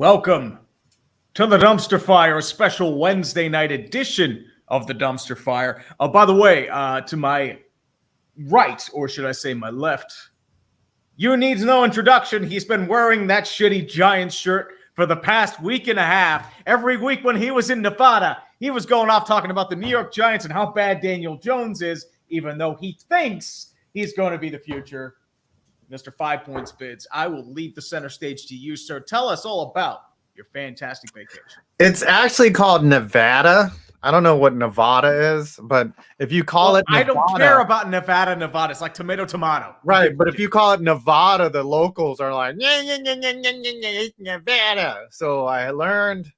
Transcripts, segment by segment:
Welcome to the Dumpster Fire, a special Wednesday night edition of the Dumpster Fire. By the way, to my right, or should I say my left, you needs no introduction. He's been wearing that shitty Giants shirt for the past week and a half. Every week when he was in Nevada, he was going off talking about the New York Giants and how bad Daniel Jones is, even though he thinks he's going to be the future. Mr. 5 Points Bids, I will leave the center stage to you, sir. Tell us all about your fantastic vacation. It's actually called Nevada. I don't know what Nevada is, but if you call it Nevada, I don't care about Nevada. It's like tomato. Right, but if you call it Nevada, the locals are like, Nevada. So I learned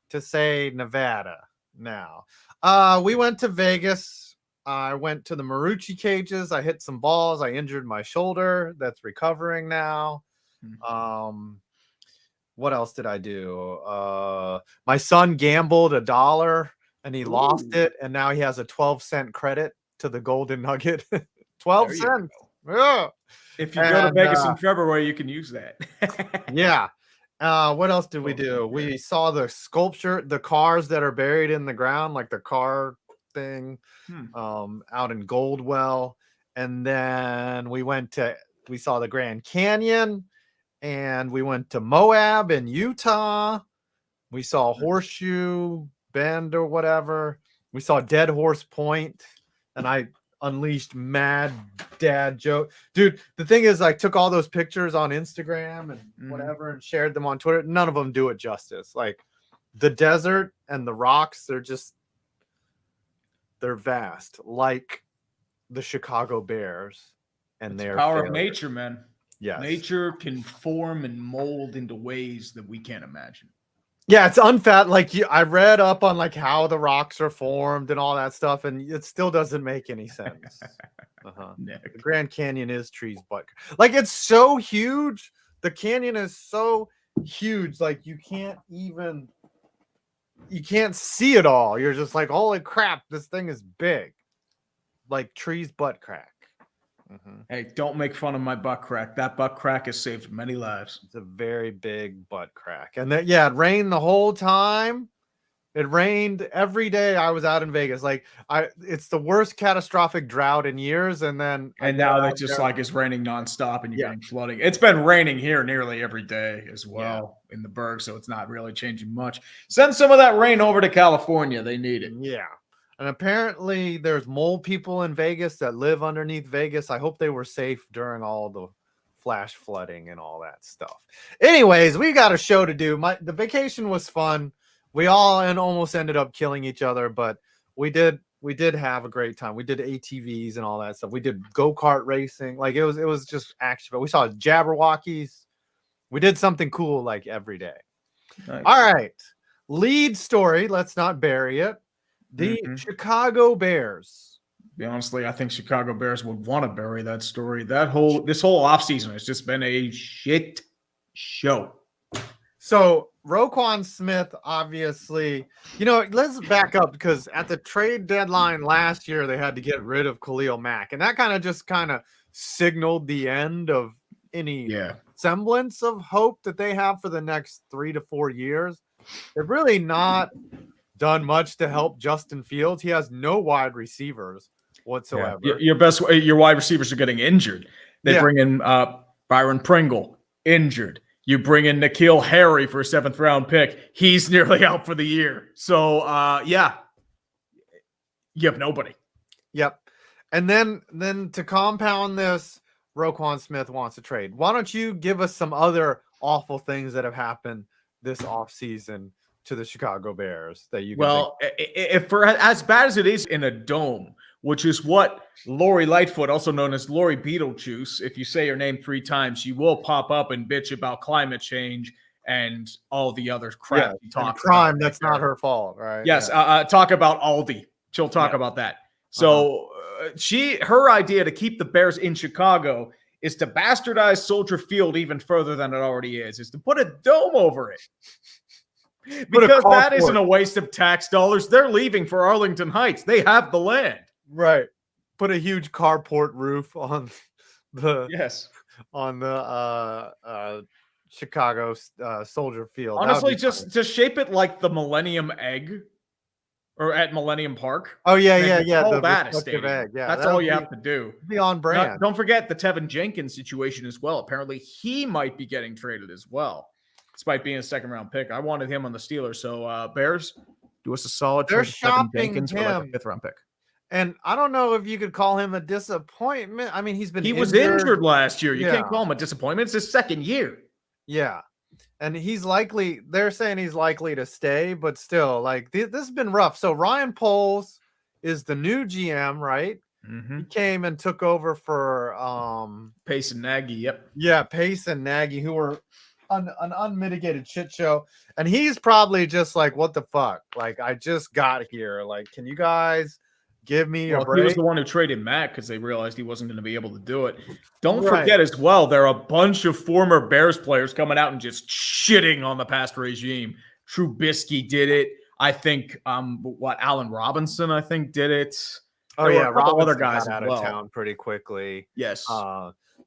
to say Nevada now. We went to Vegas. I went to the Marucci cages. I hit some balls. I injured my shoulder. That's recovering now. What else did I do? My son gambled $1 and he lost it. And now he has a 12-cent credit to the Golden Nugget. 12 cents. Yeah. If you go to Vegas in February, you can use that. Yeah. What else did we do? We saw the sculpture, the cars that are buried in the ground, like the car thing out in Goldwell. And then we saw the Grand Canyon, and we went to Moab in Utah. We saw Horseshoe Bend or whatever. We saw Dead Horse Point, and I unleashed mad dad joke. Dude, the thing is, I took all those pictures on Instagram and whatever and shared them on Twitter. None of them do it justice. Like the desert and the rocks, they're vast, like the Chicago Bears and their power of nature, man. Yes. Nature can form and mold into ways that we can't imagine. Yeah, it's unfat. Like I read up on like how the rocks are formed and all that stuff, and it still doesn't make any sense. The Grand Canyon is trees, but like it's so huge. The canyon is so huge, like you can't see it all. You're just like, holy crap, this thing is big. Like trees butt crack. Hey, don't make fun of my butt crack. That butt crack has saved many lives. It's a very big butt crack. And it rained the whole time. It rained every day I was out in Vegas. Like it's the worst catastrophic drought in years. And now that just like it's raining nonstop and you're getting flooding. It's been raining here nearly every day as well in the Berg, so it's not really changing much. Send some of that rain over to California. They need it. Yeah. And apparently there's mole people in Vegas that live underneath Vegas. I hope they were safe during all the flash flooding and all that stuff. Anyways, we got a show to do. The vacation was fun. We all almost ended up killing each other, but we did have a great time. We did ATVs and all that stuff. We did go-kart racing. Like it was just action. But we saw Jabberwockies. We did something cool like every day. Nice. All right. Lead story. Let's not bury it. The Chicago Bears. Honestly, I think Chicago Bears would want to bury that story. This whole offseason has just been a shit show. So Roquon Smith, obviously, let's back up because at the trade deadline last year, they had to get rid of Khalil Mack. And that kind of signaled the end of any semblance of hope that they have for the next 3 to 4 years. They've really not done much to help Justin Fields. He has no wide receivers whatsoever. Yeah. Your wide receivers are getting injured. They bring in Byron Pringle, injured. You bring in N'Keal Harry for a 7th round pick. He's nearly out for the year. So you have nobody. Yep. And then to compound this, Roquon Smith wants to trade. Why don't you give us some other awful things that have happened this offseason to the Chicago Bears that you can if for as bad as it is in a dome, which is what Lori Lightfoot, also known as Lori Beetlejuice, if you say her name 3 times, she will pop up and bitch about climate change and all the other crap you talk crime. That's not her fault, right? Yes. Talk about Aldi. She'll talk about that. So her idea to keep the Bears in Chicago is to bastardize Soldier Field even further than it already is to put a dome over it. Because that isn't a waste of tax dollars. They're leaving for Arlington Heights. They have the land. Right. Put a huge carport roof on the Chicago Soldier Field. Honestly, just shape it like the Millennium Egg, or at Millennium Park. Oh yeah, And yeah, just yeah. call The that a reflective stadium. egg. Yeah, That's all you have to do. Be on brand. Don't forget the Tevin Jenkins situation as well. Apparently, he might be getting traded as well, despite being a second-round pick. I wanted him on the Steelers. So Bears, do us a solid. They're Trade Tevin shopping Jenkins for like a him. 5th-round pick. And I don't know if you could call him a disappointment. I mean, he was injured last year. You can't call him a disappointment. It's his second year. Yeah. And they're saying he's likely to stay, but still, like, this has been rough. So Ryan Poles is the new GM, right? Mm-hmm. He came and took over for Pace and Nagy. Yep. Yeah, Pace and Nagy, who were an unmitigated shit show. And he's probably just like, what the fuck? Like, I just got here. Like, can you guys give me a break? He was the one who traded Matt because they realized he wasn't going to be able to do it. Don't forget as well, there are a bunch of former Bears players coming out and just shitting on the past regime. Trubisky did it. I think Allen Robinson, I think, did it. Oh, yeah, Robinson other guys got out of town pretty quickly. Yes.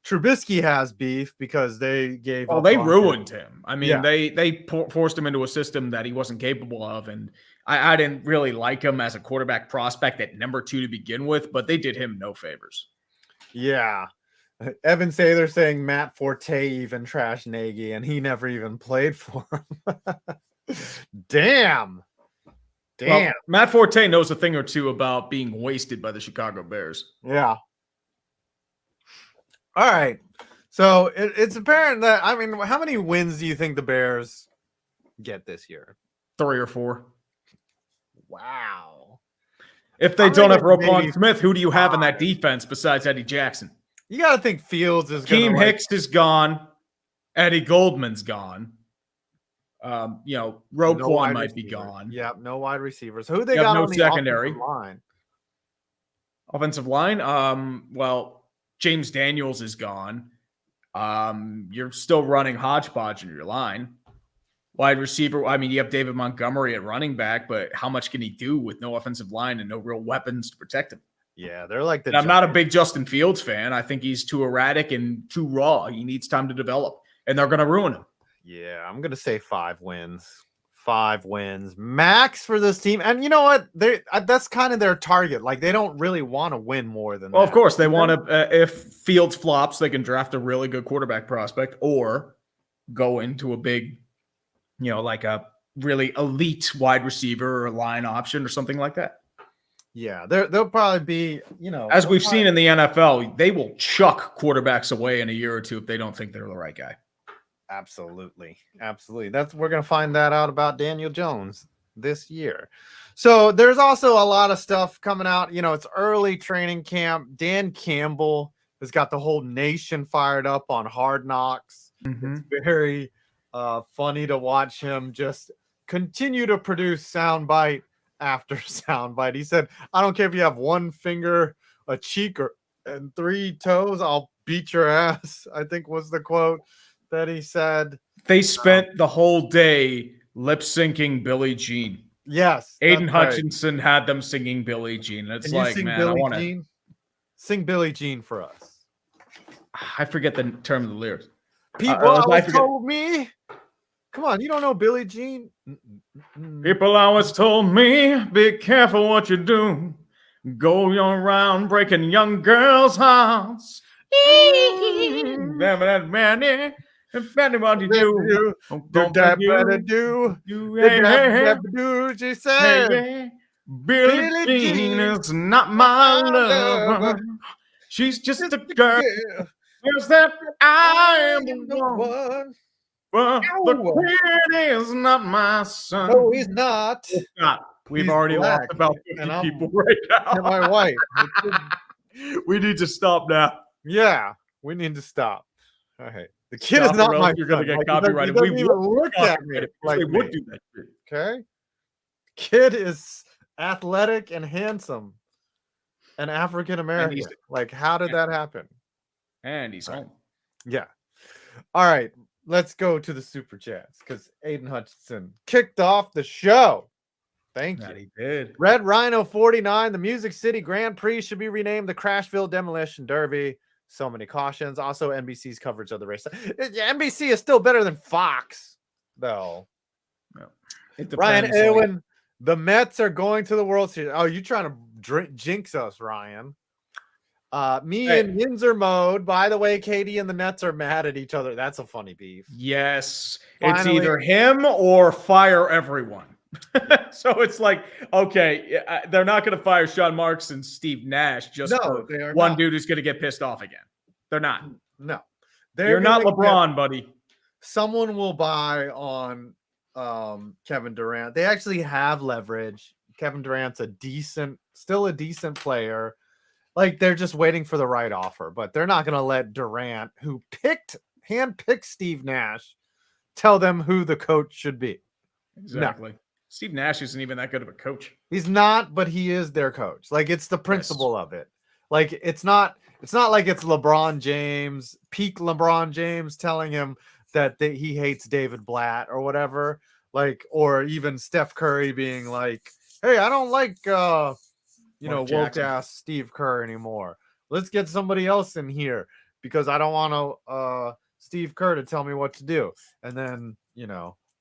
Trubisky has beef because they gave. Oh, they ruined him. I mean, they forced him into a system that he wasn't capable of, and I didn't really like him as a quarterback prospect at number 2 to begin with, but they did him no favors. Yeah. Evan Sather saying Matt Forte even trashed Nagy, and he never even played for him. Damn. Well, Matt Forte knows a thing or two about being wasted by the Chicago Bears. Yeah. All right. So it's apparent that, I mean, how many wins do you think the Bears get this year? 3 or 4. Wow. If they don't have Roquon Smith, who do you have in that defense besides Eddie Jackson? You got to think Fields is going to. Keem Hicks is gone. Eddie Goldman's gone. Roquon might be gone. Yeah, no wide receivers. Who they got on the secondary offensive line? Offensive line. Well, James Daniels is gone. You're still running hodgepodge in your line. Wide receiver. I mean, you have David Montgomery at running back, but how much can he do with no offensive line and no real weapons to protect him? Yeah, they're like I'm not a big Justin Fields fan. I think he's too erratic and too raw. He needs time to develop, and they're going to ruin him. Yeah, I'm going to say 5 wins. 5 wins max for this team. And you know what? That's kind of their target. Like, they don't really want to win more than that. Well, of course, they want to. If Fields flops, they can draft a really good quarterback prospect or go into a big, like a really elite wide receiver or line option or something like that. Yeah, they'll probably be, as we've seen in the NFL, they will chuck quarterbacks away in a year or two if they don't think they're the right guy. Absolutely. We're going to find that out about Daniel Jones this year. So there's also a lot of stuff coming out. It's early training camp. Dan Campbell has got the whole nation fired up on Hard Knocks. Mm-hmm. It's very funny to watch him just continue to produce soundbite after soundbite. He said, I don't care if you have 1 finger, a cheek, and 3 toes, I'll beat your ass, I think was the quote that he said. They spent the whole day lip syncing Billie Jean. Yes. Aiden Hutchinson had them singing Billie Jean. It's like, man, I want to sing Billie Jean for us. I forget the term of the lyrics. People always told me. Come on, you don't know Billie Jean? People always told me, be careful what you do. Go around breaking young girls' hearts. That man. If anyone you do, don't better do. She said, Billie Jean is not my lover. She's just a girl. Feels that I am the one. But the queen is not my son. No, he's not. It's not. We've already lost about 50 people right now. And my wife. We need to stop now. Yeah, we need to stop. All right. The kid is not my. You're going to get copyrighted. We would look at me like they would do that shit. Okay. Kid is athletic and handsome and African American. Like, how did that happen? And he's home. Yeah. All right. Let's go to the super chats because Aiden Hutchinson kicked off the show. Thank you. He did. Red Rhino 49. The Music City Grand Prix should be renamed the Crashville Demolition Derby. so many cautions. Also, NBC's coverage of the race. NBC is still better than Fox, though. No. It Ryan depends. Irwin, the Mets are going to the World Series. Oh, you trying to jinx us, Ryan? Me and Yinzer mode. By the way, Katie and the Nets are mad at each other. That's a funny beef. Yes. Finally, it's either him or fire everyone. So it's like, okay, they're not going to fire Sean Marks and Steve Nash just for one dude who's going to get pissed off again. They're not. No. You're not LeBron, buddy. Someone will buy on Kevin Durant. They actually have leverage. Kevin Durant's still a decent player. Like, they're just waiting for the right offer, but they're not going to let Durant, who handpicked Steve Nash, tell them who the coach should be. Exactly. No. Steve Nash isn't even that good of a coach. He's not, but he is their coach. Like, it's the principle of it. Like, it's not like it's LeBron James, peak LeBron James telling him that he hates David Blatt or whatever. Like, or even Steph Curry being like, hey, I don't like woke ass Steve Kerr anymore. Let's get somebody else in here because I don't want Steve Kerr to tell me what to do. And then,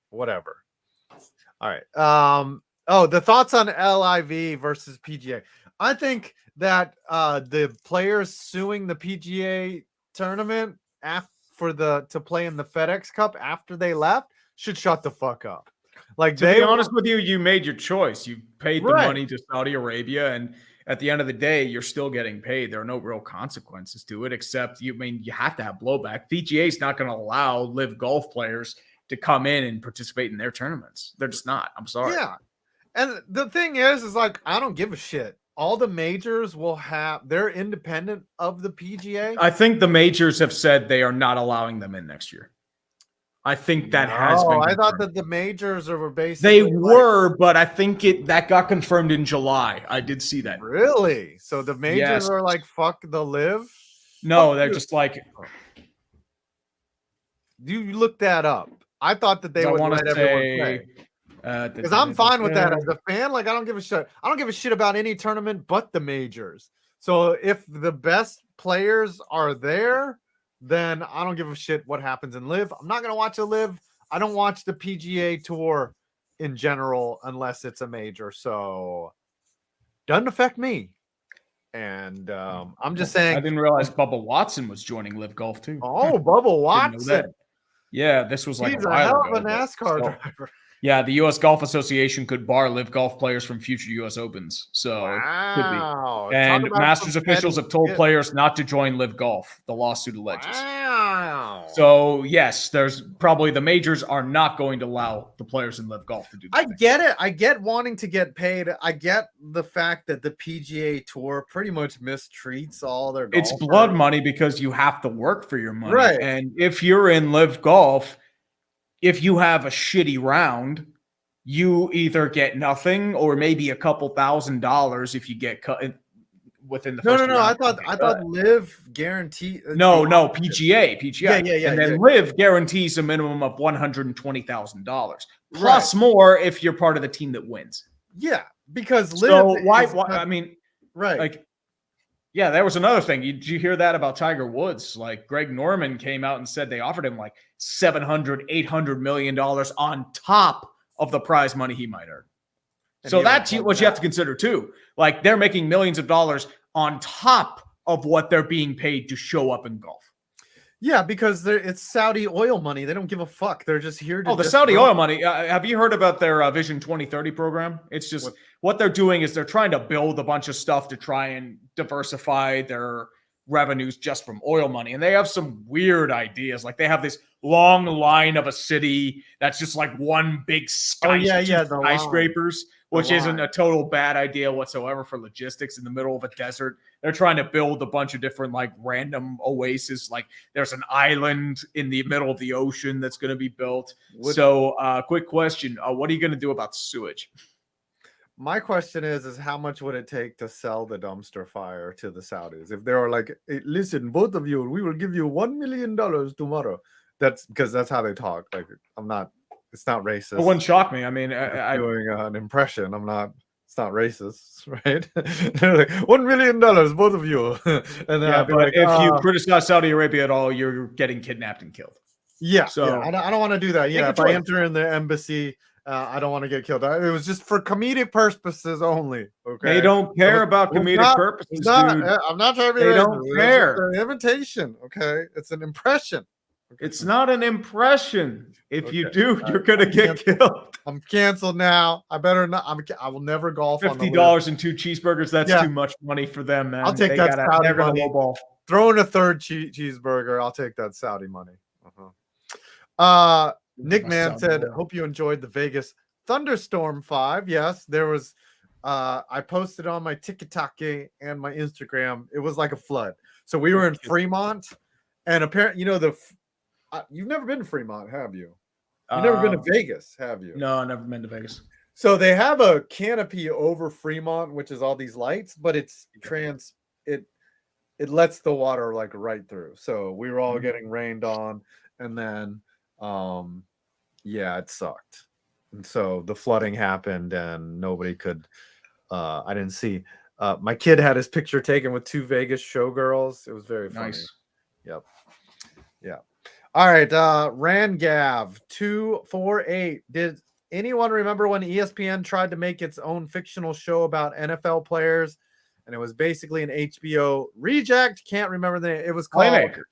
whatever. All right. The thoughts on LIV versus PGA. I think that the players suing the PGA tournament to play in the FedEx Cup after they left should shut the fuck up. Like, to be honest with you, you made your choice. You paid the money to Saudi Arabia, and at the end of the day, you're still getting paid. There are no real consequences to it, except you have to have blowback. PGA is not going to allow live golf players to come in and participate in their tournaments. They're just not. I'm sorry. Yeah. And the thing is like, I don't give a shit. All the majors they're independent of the PGA. I think the majors have said they are not allowing them in next year. I think that has been confirmed. I thought that the majors were basically but I think that got confirmed in July. I did see that. Really? So the majors are like, fuck the live? No, they're just like, you look that up. I thought that they would let everyone play. Because I'm fine with that as a fan. Like, I don't give a shit. I don't give a shit about any tournament but the majors. So if the best players are there, then I don't give a shit what happens in live. I'm not going to watch a live. I don't watch the PGA Tour in general unless it's a major. So doesn't affect me. And I'm just saying. I didn't realize Bubba Watson was joining live golf too. Oh, Bubba Watson. Yeah, this was like he's a hell of a NASCAR driver. Yeah, the U.S. Golf Association could bar live golf players from future U.S. Opens. So wow. Could be. And Masters officials have told players not to join live golf, the lawsuit alleges. Wow. So, yes, there's probably the majors are not going to allow the players in live golf to do that. I get it. I get wanting to get paid. I get the fact that the PGA Tour pretty much mistreats all their golfers. It's blood money because you have to work for your money. Right. And if you're in live golf, if you have a shitty round, you either get nothing or maybe a couple $1,000 if you get cut within the first No. I thought live guarantee. No, PGA. Yeah. And then live guarantees a minimum of $120,000 plus more if you're part of the team that wins. Yeah, because live. So why? I mean, right. Like, yeah, there was another thing. Did you hear that about Tiger Woods? Like, Greg Norman came out and said they offered him like $700-800 million on top of the prize money he might earn. So that's what you have to consider too. Like, they're making millions of dollars on top of what they're being paid to show up in golf. Yeah, because it's Saudi oil money. They don't give a fuck. They're just here to. Oh, the Saudi oil money. Have you heard about their Vision 2030 program? It's just what they're doing is they're trying to build a bunch of stuff to try and diversify their revenues just from oil money. And they have some weird ideas. Like, they have this long line of a city that's just like one big skyscrapers, which isn't a total bad idea whatsoever for logistics in the middle of a desert. They're trying to build a bunch of different like random oases. Like, there's an island in the middle of the ocean that's going to be built. Quick question. What are you going to do about sewage? My question is how much would it take to sell the dumpster fire to the Saudis? If they were like, hey, listen, both of you, we will give you $1 million tomorrow. That's because that's how they talk. Like, it's not racist. It wouldn't shock me. I mean, I'm doing an impression. I'm not. It's not racist, right? They're like, $1 million, both of you. And then Yeah, I'd be but like, if you criticize Saudi Arabia at all, you're getting kidnapped and killed. yeah, So I don't want to do that. Yeah, if I enter in the embassy, I don't want to get killed. It was just for comedic purposes only. Okay, they don't care about comedic purposes, dude. I'm not trying to be They racist. don't care. It's an invitation. Okay, it's an impression. Okay. It's not an impression. If you Okay. do, you're gonna get killed. I'm canceled now. I better not. I will never golf on the $50 and 2 cheeseburgers. That's too much money for them, man. I'll take that Saudi they're gonna money. lowball. Throw in a third cheeseburger. I'll take that Saudi money. Nick Man said, "Hope you enjoyed the Vegas Thunderstorm 5." Yes, there was. I posted on my TikTok and my Instagram. It was like a flood. So we were in Fremont, and apparently, you've never been to Fremont, have you? You've never been to Vegas, have you? No, I've never been to Vegas. So they have a canopy over Fremont, which is all these lights, but it lets the water like right through. So we were all getting rained on, and then it sucked. And so the flooding happened, and nobody could. I didn't see. My kid had his picture taken with 2 Vegas showgirls. It was very funny. Nice. Yep. Yeah. All right. Rangav 248. Did anyone remember when ESPN tried to make its own fictional show about NFL players? And it was basically an HBO reject. Can't remember the name. It was called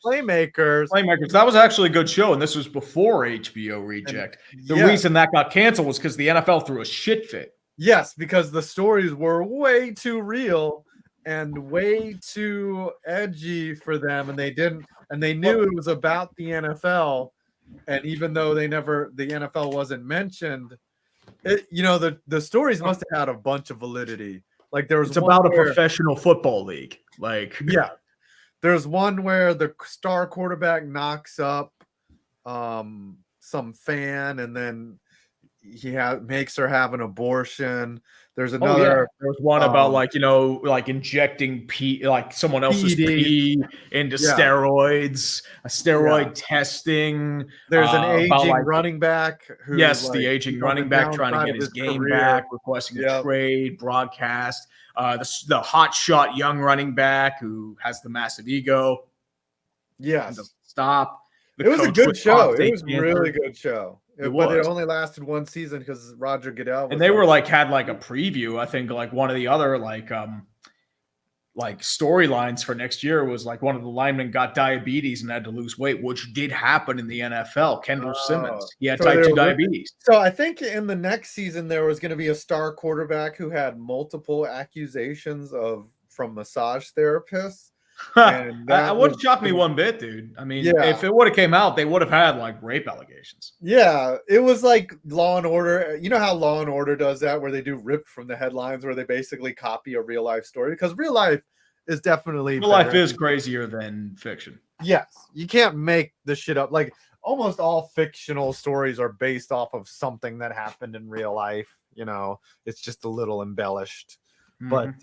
Playmakers. That was actually a good show, and this was before HBO reject. The reason that got canceled was because the NFL threw a shit fit. Yes, because the stories were way too real and way too edgy for them, and they knew it was about the NFL. And even though the NFL wasn't mentioned, the stories must have had a bunch of validity. Like it's about a professional football league. There's one where the star quarterback knocks up some fan, and then he makes her have an abortion. There's another. There was one about injecting pee, like someone else's pee into steroids, steroid testing. There's an aging running back. The aging running back trying to get his game back, requesting a trade, broadcast. The hot shot young running back who has the massive ego. Yes. Stop. It was a good show. It was a really good show. But it only lasted one season because Roger Goodell. And they were had a preview. I think one of the other storylines for next year was one of the linemen got diabetes and had to lose weight, which did happen in the NFL. Kendall Simmons, he had type 2 diabetes. So I think in the next season there was going to be a star quarterback who had multiple accusations from massage therapists. And that wouldn't shock me one bit, dude. I mean, if it would have came out, they would have had rape allegations. Yeah, it was like Law and Order. You know how Law and Order does that, where they do ripped from the headlines, where they basically copy a real life story, because real life is definitely life is crazier than fiction. Yes, you can't make this shit up. Almost all fictional stories are based off of something that happened in real life. It's just a little embellished, but.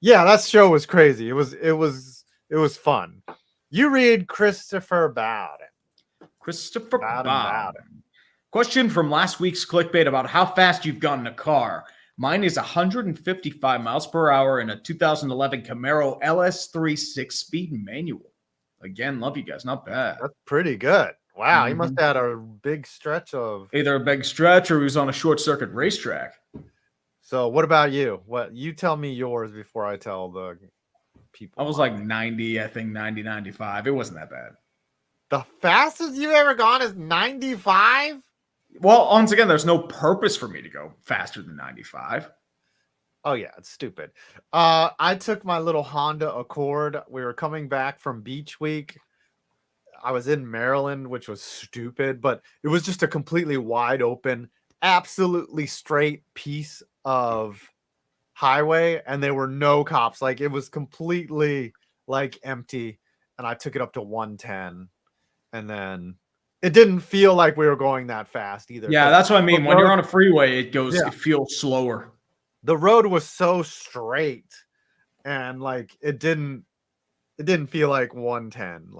Yeah, that show was crazy. It was fun. You read Christopher Bowden. Christopher Bowden. Question from last week's clickbait about how fast you've gotten a car. Mine is 155 miles per hour in a 2011 Camaro LS3 6-speed manual. Again, love you guys. Not bad. That's pretty good. Wow, he must have had a big stretch of... Either a big stretch or he was on a short-circuit racetrack. So what about you? You tell me yours before I tell the people. I was 90, I think 90, 95. It wasn't that bad. The fastest you've ever gone is 95? Well, once again, there's no purpose for me to go faster than 95. Oh, yeah, it's stupid. I took my little Honda Accord. We were coming back from Beach Week. I was in Maryland, which was stupid, but it was just a completely wide open, absolutely straight piece of highway, and there were no cops. It was completely empty, and I took it up to 110, and then it didn't feel like we were going that fast either. Yeah, that's what I mean. When you're on a freeway, it feels slower. The road was so straight, and it didn't feel like 110.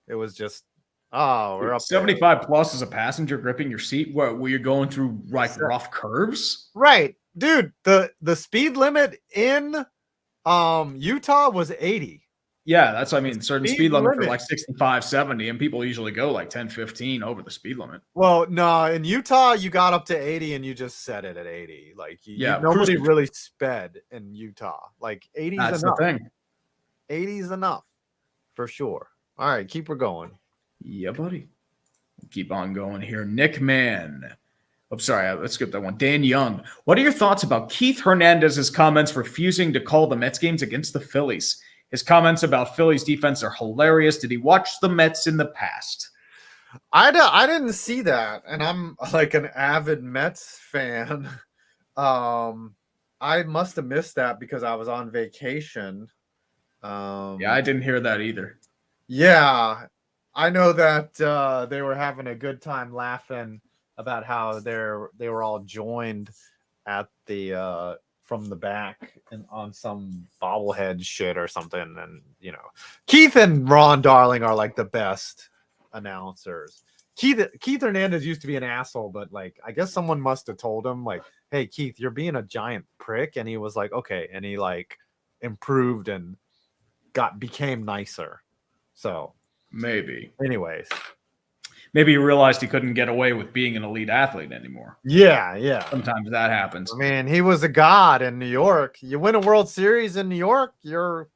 It was just Oh, we're up there. 75 plus as a passenger gripping your seat where you're going through like rough curves. Right. Dude, the speed limit in Utah was 80. Yeah, that's what I mean. Certain speed limits are limit. like 65, 70, and people usually go like 10, 15 over the speed limit. Well, no, in Utah, you got up to 80 and you just set it at 80. Like, nobody really sped in Utah. Like, 80 is enough. That's the thing. 80 is enough for sure. All right, keep her going. Yeah, buddy. Keep on going here. Nick Mann. I'm sorry, let's skip that one. Dan Young. What are your thoughts about Keith Hernandez's comments refusing to call the Mets games against the Phillies? His comments about Phillies defense are hilarious. Did he watch the Mets in the past? I didn't see that, and I'm like an avid Mets fan. I must have missed that because I was on vacation. Yeah, I didn't hear that either. Yeah, I know that they were having a good time laughing about how they were all joined at the from the back and on some bobblehead shit or something. And, Keith and Ron Darling are like the best announcers. Keith Hernandez used to be an asshole, but like, I guess someone must have told him like, hey, Keith, you're being a giant prick. And he was like, okay. And he like improved and became nicer. So maybe. Anyways. Maybe he realized he couldn't get away with being an elite athlete anymore. Yeah. Sometimes that happens. I mean, he was a god in New York. You win a World Series in New York, you're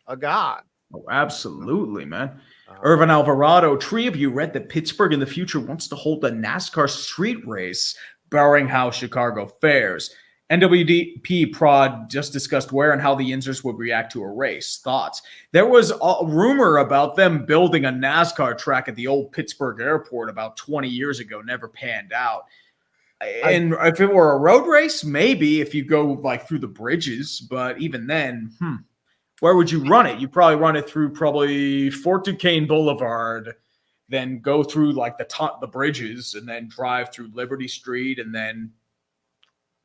a god. Oh, absolutely, man. Irvin Alvarado, Tree of you read that Pittsburgh in the future wants to hold a NASCAR street race, barring how Chicago fares. NWDP Prod just discussed where and how the Yinzers would react to a race. Thoughts? There was a rumor about them building a NASCAR track at the old Pittsburgh airport about 20 years ago. Never panned out. And if it were a road race, maybe if you go like through the bridges. But even then, where would you run it? You probably run it through probably Fort Duquesne Boulevard, then go through like the bridges, and then drive through Liberty Street, and then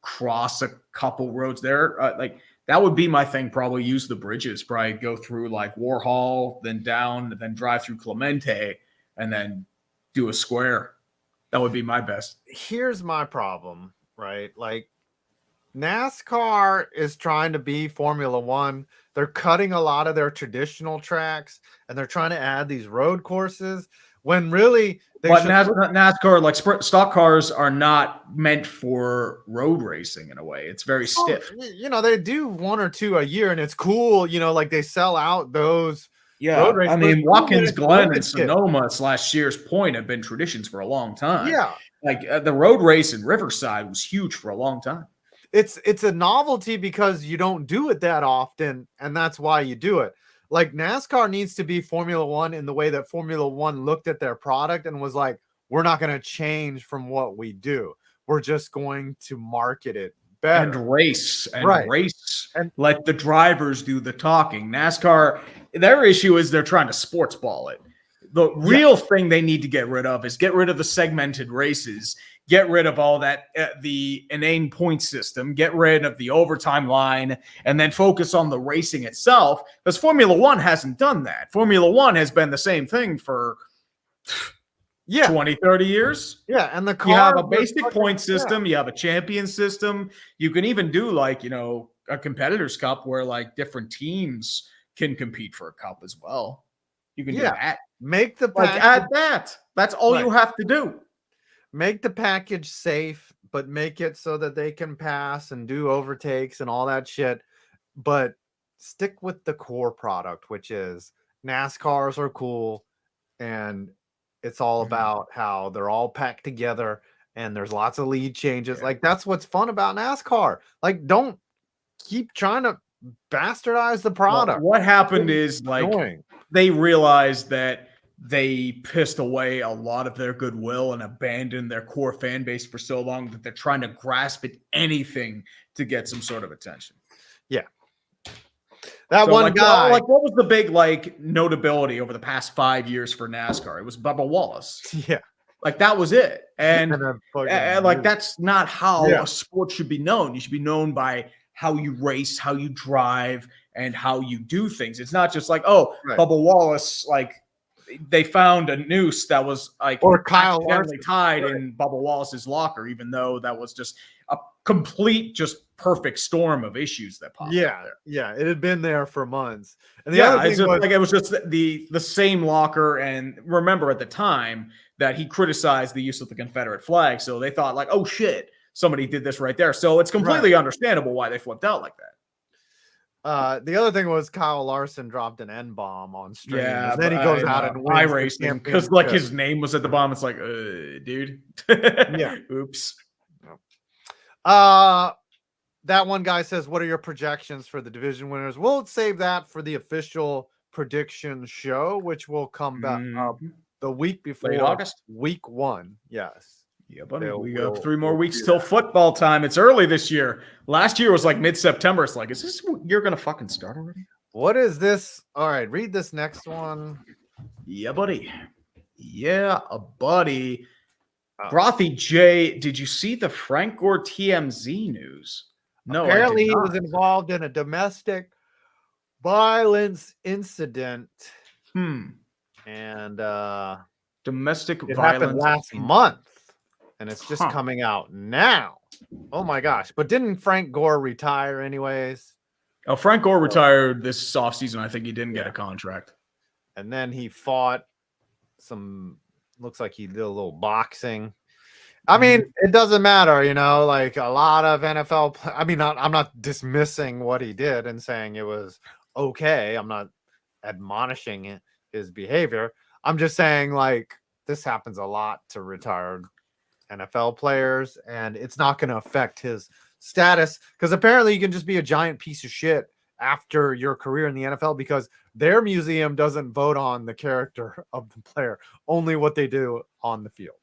cross a couple roads there. Like that would be my thing. Probably use the bridges. Probably go through like Warhol, then down, then drive through Clemente, and then do a square. That would be my best. Here's my problem, right? Like NASCAR is trying to be Formula One. They're cutting a lot of their traditional tracks and they're trying to add these road courses when really NASCAR, like stock cars, are not meant for road racing in a way. It's very stiff. They do one or two a year and it's cool. Like they sell out those. Yeah. I mean, Watkins Glen and Sonoma / Sears Point have been traditions for a long time. Yeah. Like the road race in Riverside was huge for a long time. It's a novelty because you don't do it that often, and that's why you do it. Like NASCAR needs to be Formula One in the way that Formula One looked at their product and was like, we're not going to change from what we do. We're just going to market it better. And race and let the drivers do the talking. NASCAR, their issue is they're trying to sports ball it. The real thing they need to get rid of is get rid of the segmented races. Get rid of all that, the inane point system, get rid of the overtime line, and then focus on the racing itself. Because Formula One hasn't done that. Formula One has been the same thing for 20, 30 years. Yeah, and you have a basic point system. You have a champion system. You can even do like, a competitors cup where like different teams can compete for a cup as well. You can do that. Make the add that. That's all you have to do. Make the package safe, but make it so that they can pass and do overtakes and all that shit. But stick with the core product, which is NASCARs are cool. And it's all about how they're all packed together and there's lots of lead changes. Yeah. Like that's what's fun about NASCAR. Like don't keep trying to bastardize the product. Well, what happened is like they realized that they pissed away a lot of their goodwill and abandoned their core fan base for so long that they're trying to grasp at anything to get some sort of attention. Yeah. That one guy. Like, what was the big notability over the past 5 years for NASCAR? It was Bubba Wallace. Yeah. Like that was it. And that's not how a sport should be known. You should be known by how you race, how you drive, and how you do things. It's not just like, Bubba Wallace, they found a noose that was like Or Kyle accidentally Larson. tied in Bubba Wallace's locker, even though that was just a complete, just perfect storm of issues that popped up there. Yeah, it had been there for months. And the other It's thing just was, like it was just the same locker. And remember at the time that he criticized the use of the Confederate flag, so they thought like, oh shit, somebody did this right there. So it's completely understandable why they flipped out like that. the other thing was Kyle Larson dropped an N-bomb on stream. Yeah, and then he goes out and wins the racing because like his name was at the bottom. It's like, dude. Yeah. Oops. That one guy says, what are your projections for the division winners? We'll save that for the official prediction show, which will come back the week before late August, week 1. Yes. Yeah, buddy. We got 3 more weeks till football time. It's early this year. Last year was like mid-September. It's like, is this you're gonna fucking start already? What is this? All right, read this next one. Yeah, buddy. Yeah, buddy. Brothy J, did you see the Frank Gore TMZ news? No, apparently he was involved in a domestic violence incident. And domestic it violence happened last month, and it's just coming out now. Oh my gosh! But didn't Frank Gore retire anyways? Oh, Frank Gore retired this offseason. I think he didn't get a contract. And then he fought some. Looks like he did a little boxing. I mean, it doesn't matter, you know, like a lot of NFL. I mean, I'm not dismissing what he did and saying it was okay. I'm not admonishing his behavior. I'm just saying, like, this happens a lot to retired NFL players, and it's not going to affect his status because apparently you can just be a giant piece of shit after your career in the NFL because their museum doesn't vote on the character of the player, only what they do on the field.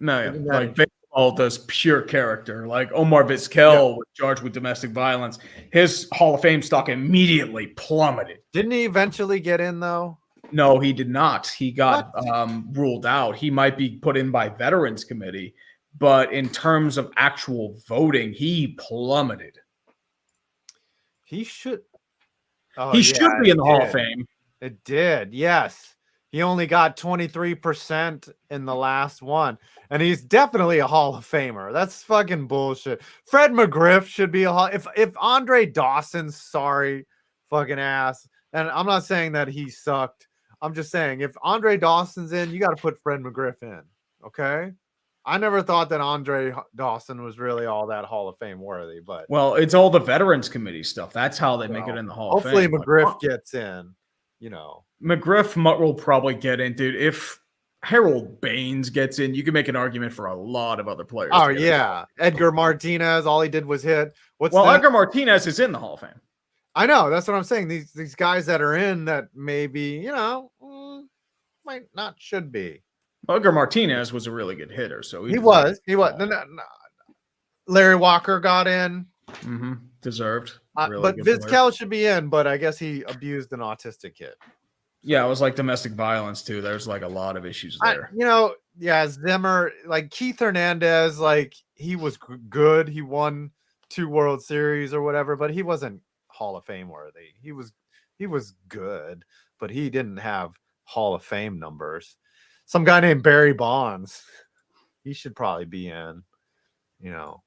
No, like baseball does pure character. Like Omar Vizquel was charged with domestic violence. His Hall of Fame stock immediately plummeted. Didn't he eventually get in though? No, he did not. He got ruled out. He might be put in by Veterans Committee, but in terms of actual voting, he plummeted. He should. He should be in the Hall of Fame. It did, yes. He only got 23% in the last one. And he's definitely a Hall of Famer. That's fucking bullshit. Fred McGriff should be a Hall. If Andre Dawson's sorry fucking ass, and I'm not saying that he sucked. I'm just saying if Andre Dawson's in, you got to put Fred McGriff in. Okay? I never thought that Andre Dawson was really all that Hall of Fame worthy, but well, it's all the Veterans Committee stuff. That's how they make it in the Hall of Fame. Hopefully McGriff gets in, you know. McGriff will probably get in, dude. If Harold Baines gets in, you can make an argument for a lot of other players. Oh, yeah. Edgar Martinez, all he did was hit. Edgar Martinez is in the Hall of Fame. I know. That's what I'm saying. These guys that are in that maybe, you know, might not should be. Edgar Martinez was a really good hitter. So he was. No. Larry Walker got in. Deserved. Really but Vizquel should be in, but I guess he abused an autistic kid. Yeah, it was like domestic violence too. There's like a lot of issues there. Zimmer, like Keith Hernandez, like he was good. He won 2 World Series or whatever, but he wasn't Hall of Fame worthy. He was good, but he didn't have Hall of Fame numbers. Some guy named Barry Bonds, he should probably be in, you know.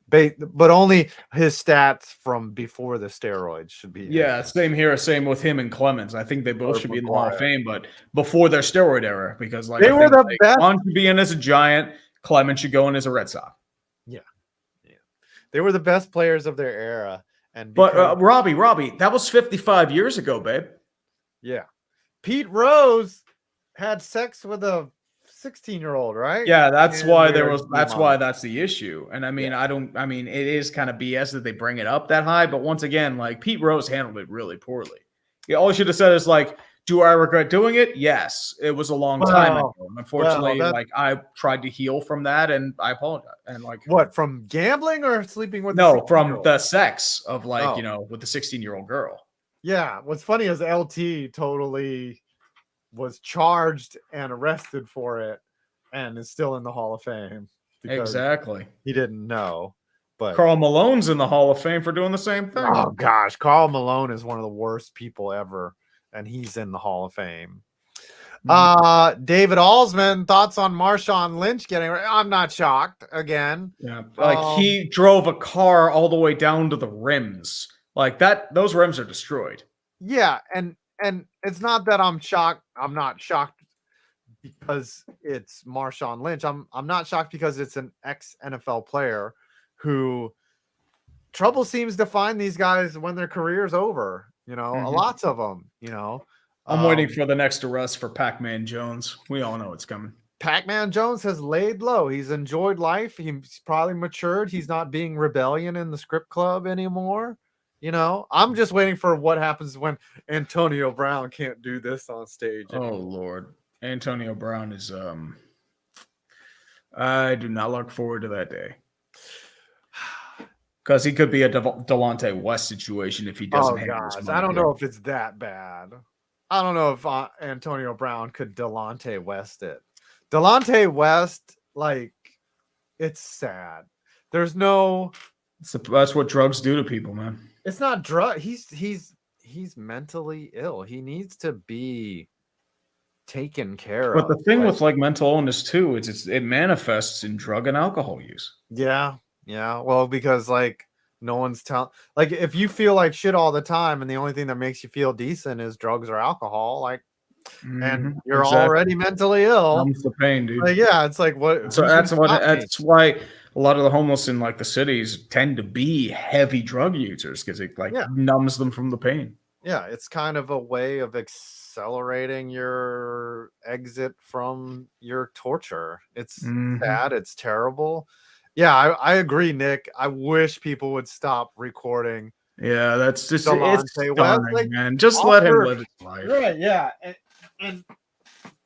But only his stats from before the steroids should be. Yeah, same here. Same with him and Clemens. I think they both should be in the Hall of Fame, but before their steroid era, because like they were the best. Bonds should be in as a Giant. Clemens should go in as a Red Sox. Yeah, they were the best players of their era. But Robbie, that was 55 years ago, babe. Yeah, Pete Rose had sex with a 16-year-old, right? Yeah, that's why that's the issue. And I mean, it is kind of BS that they bring it up that high, but once again, like Pete Rose handled it really poorly. Yeah, all he should have said is like, do I regret doing it? Yes. It was a long time ago. Unfortunately, I tried to heal from that and I apologize. And like what, from gambling or sleeping with from the sex of like, with the 16-year-old girl. Yeah. What's funny is LT totally was charged and arrested for it and is still in the Hall of Fame. Exactly. He didn't know. But Karl Malone's in the Hall of Fame for doing the same thing. Oh gosh, Karl Malone is one of the worst people ever, and he's in the Hall of Fame. David Alsman, thoughts on Marshawn Lynch getting? I'm not shocked again. Yeah, like he drove a car all the way down to the rims. Like that, those rims are destroyed. Yeah, and it's not that I'm shocked. I'm not shocked because it's Marshawn Lynch. I'm not shocked because it's an ex NFL player who trouble seems to find these guys when their career's over. You know, lots of them. You know, I'm waiting for the next arrest for Pac-Man Jones. We all know it's coming. Pac-Man Jones has laid low. He's enjoyed life. He's probably matured. He's not being rebellion in the script club anymore. You know, I'm just waiting for what happens when Antonio Brown can't do this on stage anymore. Oh Lord, Antonio Brown is I do not look forward to that day. Because he could be a Delonte West situation if he doesn't handle his I don't know if it's that bad. I don't know if Antonio Brown could Delonte West it. Delonte West, like, it's sad. There's no. That's what drugs do to people, man. It's not drug. He's mentally ill. He needs to be taken care of. But the thing with like mental illness too is it manifests in drug and alcohol use. Yeah. Well, because like no one's telling. Like if you feel like shit all the time, and the only thing that makes you feel decent is drugs or alcohol, like, and you're already mentally ill. Numbs the pain, dude. Like, yeah, it's like what. So that's why a lot of the homeless in like the cities tend to be heavy drug users because it like numbs them from the pain. Yeah, it's kind of a way of accelerating your exit from your torture. It's sad. It's terrible. Yeah, I agree, Nick. I wish people would stop recording. Yeah, that's just Delonte it's stunning, like, man. Just let him live his life. Right, yeah. And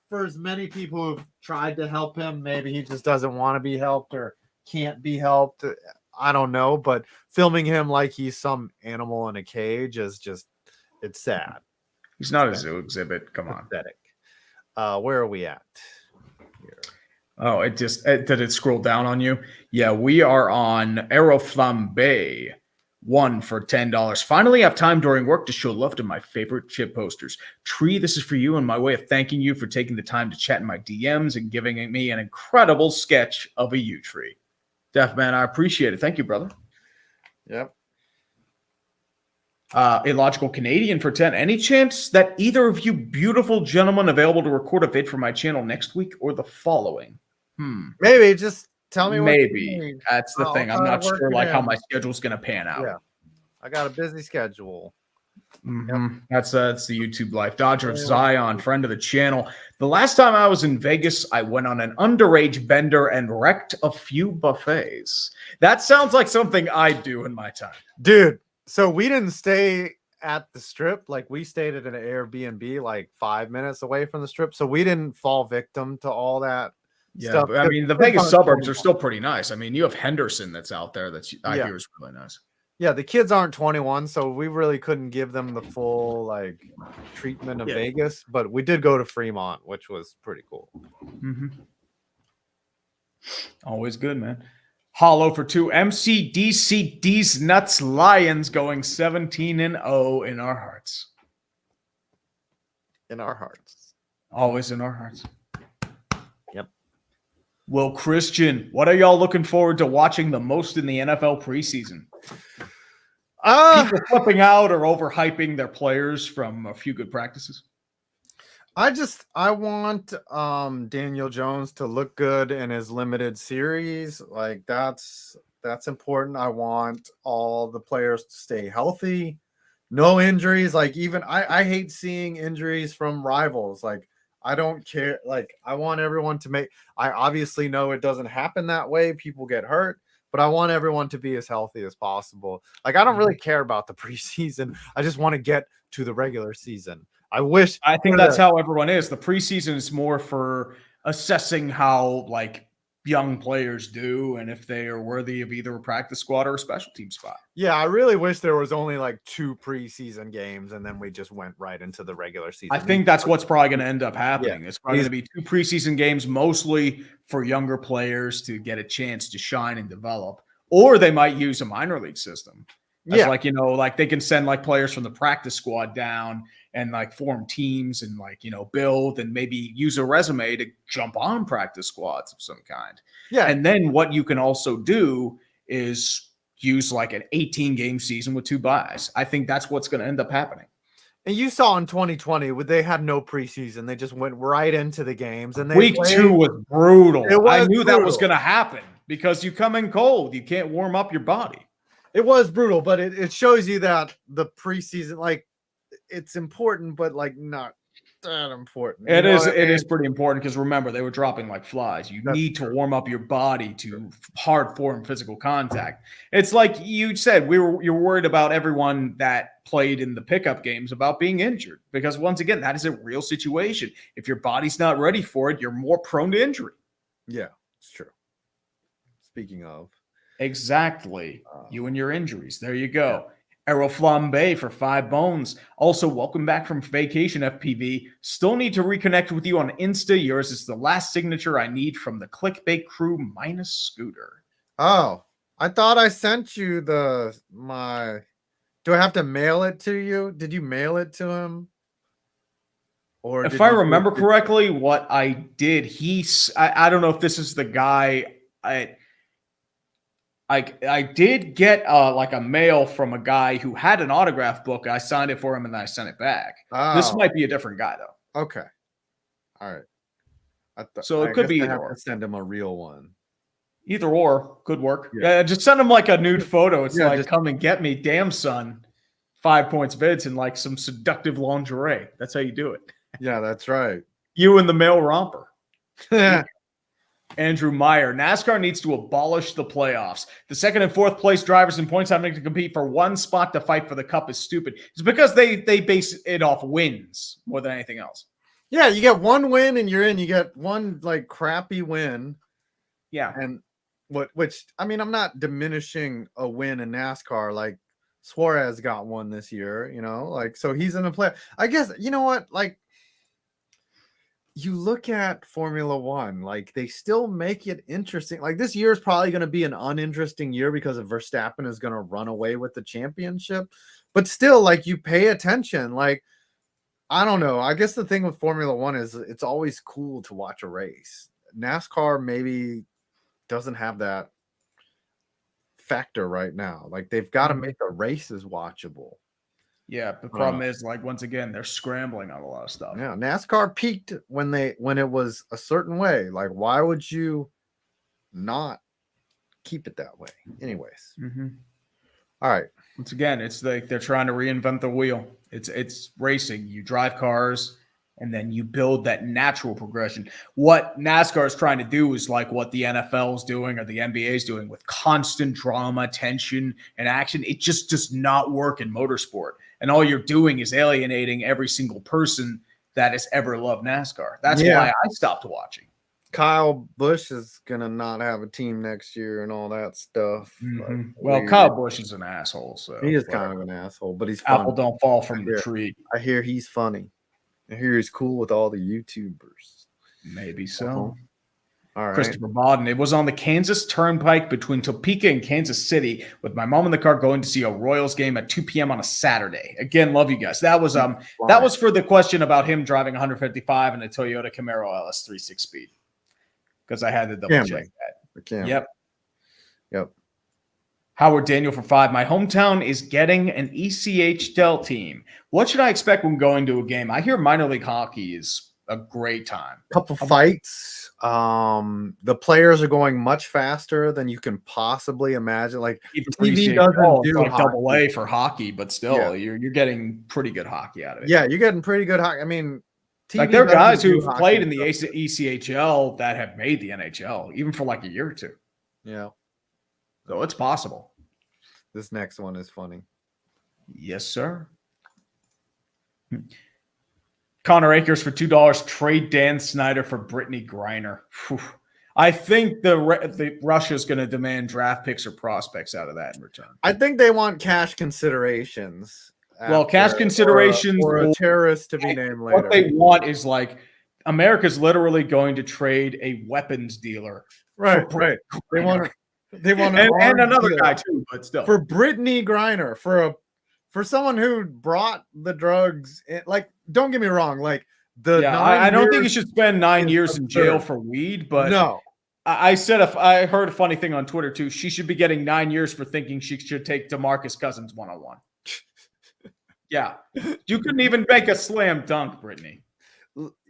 for as many people who've tried to help him, maybe he just doesn't want to be helped or can't be helped. I don't know, but filming him like he's some animal in a cage is just, it's sad. He's not a zoo exhibit. Come on. Pathetic. Where are we at? Here. Oh, did it scroll down on you? Yeah, we are on Aeroflambe. 1 for $10. Finally have time during work to show love to my favorite chip posters. Tree, this is for you and my way of thanking you for taking the time to chat in my DMs and giving me an incredible sketch of a yew tree. Def man, I appreciate it. Thank you, brother. Yep. Illogical Canadian for 10. Any chance that either of you beautiful gentlemen available to record a vid for my channel next week or the following? Maybe just tell me. Maybe that's the thing. I'm not sure like how my schedule's gonna pan out. Yeah, I got a busy schedule. Yep. That's the YouTube life. Dodger of Zion, friend of the channel. The last time I was in Vegas, I went on an underage bender and wrecked a few buffets. That sounds like something I do in my time, dude. So we didn't stay at the strip. Like we stayed at an Airbnb like 5 minutes away from the strip. So we didn't fall victim to all that. Yeah, stuff. But, I mean, the Vegas suburbs are still pretty nice. I mean, you have Henderson that's out there that I hear is really nice. Yeah, the kids aren't 21, so we really couldn't give them the full like treatment of Vegas. But we did go to Fremont, which was pretty cool. Always good, man. Hollow for 2. MCDCD's Nuts Lions going 17-0 in our hearts. In our hearts. Always in our hearts. Yep. Will Christian, what are y'all looking forward to watching the most in the NFL preseason? People flipping out or overhyping their players from a few good practices? I want Daniel Jones to look good in his limited series. Like that's important. I want all the players to stay healthy, no injuries. Like even I hate seeing injuries from rivals. Like I don't care. Like I want everyone to make. I obviously know it doesn't happen that way. People get hurt. But I want everyone to be as healthy as possible. Like, I don't really care about the preseason. I just want to get to the regular season. I think that's how everyone is. The preseason is more for assessing how, like, young players do and if they are worthy of either a practice squad or a special team spot. Yeah, I really wish there was only, like, 2 preseason games and then we just went right into the regular season. I think that's what's probably going to end up happening. Yeah. It's probably going to be 2 preseason games, mostly for younger players to get a chance to shine and develop. Or they might use a minor league system. As like, you know, like they can send like players from the practice squad down and like form teams and like, you know, build and maybe use a resume to jump on practice squads of some kind. Yeah. And then what you can also do is use like an 18-game season with 2 buys. I think that's what's going to end up happening. And you saw in 2020, they had no preseason. They just went right into the games. And Week 2 was brutal. I knew that was going to happen because you come in cold. You can't warm up your body. It was brutal, but it shows you that the preseason, like, it's important, but like not that important. It is pretty important because remember, they were dropping like flies. You need to warm up your body to hard form physical contact. It's like you said, you're worried about everyone that played in the pickup games about being injured because once again, that is a real situation. If your body's not ready for it, you're more prone to injury. Yeah, it's true. Speaking of. Exactly. You and your injuries. There you go. Yeah. Errol Flambe for 5 bones. Also, welcome back from vacation, FPV. Still need to reconnect with you on Insta. Yours is the last signature I need from the clickbait crew minus Scooter. Oh, I thought I sent you do I have to mail it to you? Did you mail it to him? Or if I remember correctly, what I did, I don't know if this is the guy I did get like a mail from a guy who had an autograph book. I signed it for him and then I sent it back. Oh. This might be a different guy though. Okay. All right. So it could be either or. Send him a real one. Either or could work. Yeah, just send him like a nude photo. It's like, come and get me, damn son. 5 points bids and like some seductive lingerie. That's how you do it. Yeah, that's right. You and the male romper. Andrew Meyer. NASCAR needs to abolish the playoffs. The 2nd and 4th place drivers in points having to compete for one spot to fight for the cup is stupid. It's because they base it off wins more than anything else. Yeah, you get one win and you're in. You get one like crappy win. Yeah. And which I mean, I'm not diminishing a win in NASCAR. Like Suarez got one this year, you know, like so he's in a play. I guess you know what, like. You look at Formula One, like they still make it interesting. Like this year is probably going to be an uninteresting year because of Verstappen is going to run away with the championship. But still, like you pay attention. Like, I don't know. I guess the thing with Formula One is it's always cool to watch a race. NASCAR maybe doesn't have that factor right now. Like they've got to make the races watchable. Yeah, the problem is like once again they're scrambling on a lot of stuff. Yeah, NASCAR peaked when it was a certain way. Like, why would you not keep it that way? Anyways, All right. Once again, it's like they're trying to reinvent the wheel. It's racing. You drive cars, and then you build that natural progression. What NASCAR is trying to do is like what the NFL is doing or the NBA is doing with constant drama, tension, and action. It just does not work in motorsport. And all you're doing is alienating every single person that has ever loved NASCAR. That's why I stopped watching. Kyle Busch is going to not have a team next year and all that stuff. Like, well, Kyle Busch is an asshole. So he is kind of an asshole, but he's funny. Apple don't fall from the tree. I hear he's funny. I hear he's cool with all the YouTubers. Maybe so. All right. Christopher Bodden. It was on the Kansas Turnpike between Topeka and Kansas City with my mom in the car going to see a Royals game at 2 p.m. on a Saturday. Again, love you guys. That was for the question about him driving 155 in a Toyota Camaro LS 3.6 speed. Because I had to double check that. Yep. Howard Daniel for 5. My hometown is getting an ECHL team. What should I expect when going to a game? I hear minor league hockey is a great time. Couple fights. The players are going much faster than you can possibly imagine. Like TV doesn't do like double A for hockey, but still you're getting pretty good hockey out of it. Yeah, you're getting pretty good hockey. I mean, TV like there are guys who've played in the ECHL that have made the NHL, even for like a year or two. Yeah. So it's possible. This next one is funny. Yes, sir. Connor Akers for $2. Trade Dan Snyder for Brittany Griner. Whew. I think the Russia's going to demand draft picks or prospects out of that in return. I think they want cash considerations. Well, cash considerations or a terrorist to be named later. What they want is like America's literally going to trade a weapons dealer. Right. They want They want and another guy too, but still for Brittany Griner, for someone who brought the drugs. Like, don't get me wrong, like I don't think you should spend 9 years in jail absurd. for weed, but No. I said I heard a funny thing on Twitter too. She should be getting 9 years for thinking she should take DeMarcus Cousins one-on-one. Yeah, you couldn't even make a slam dunk, Brittany.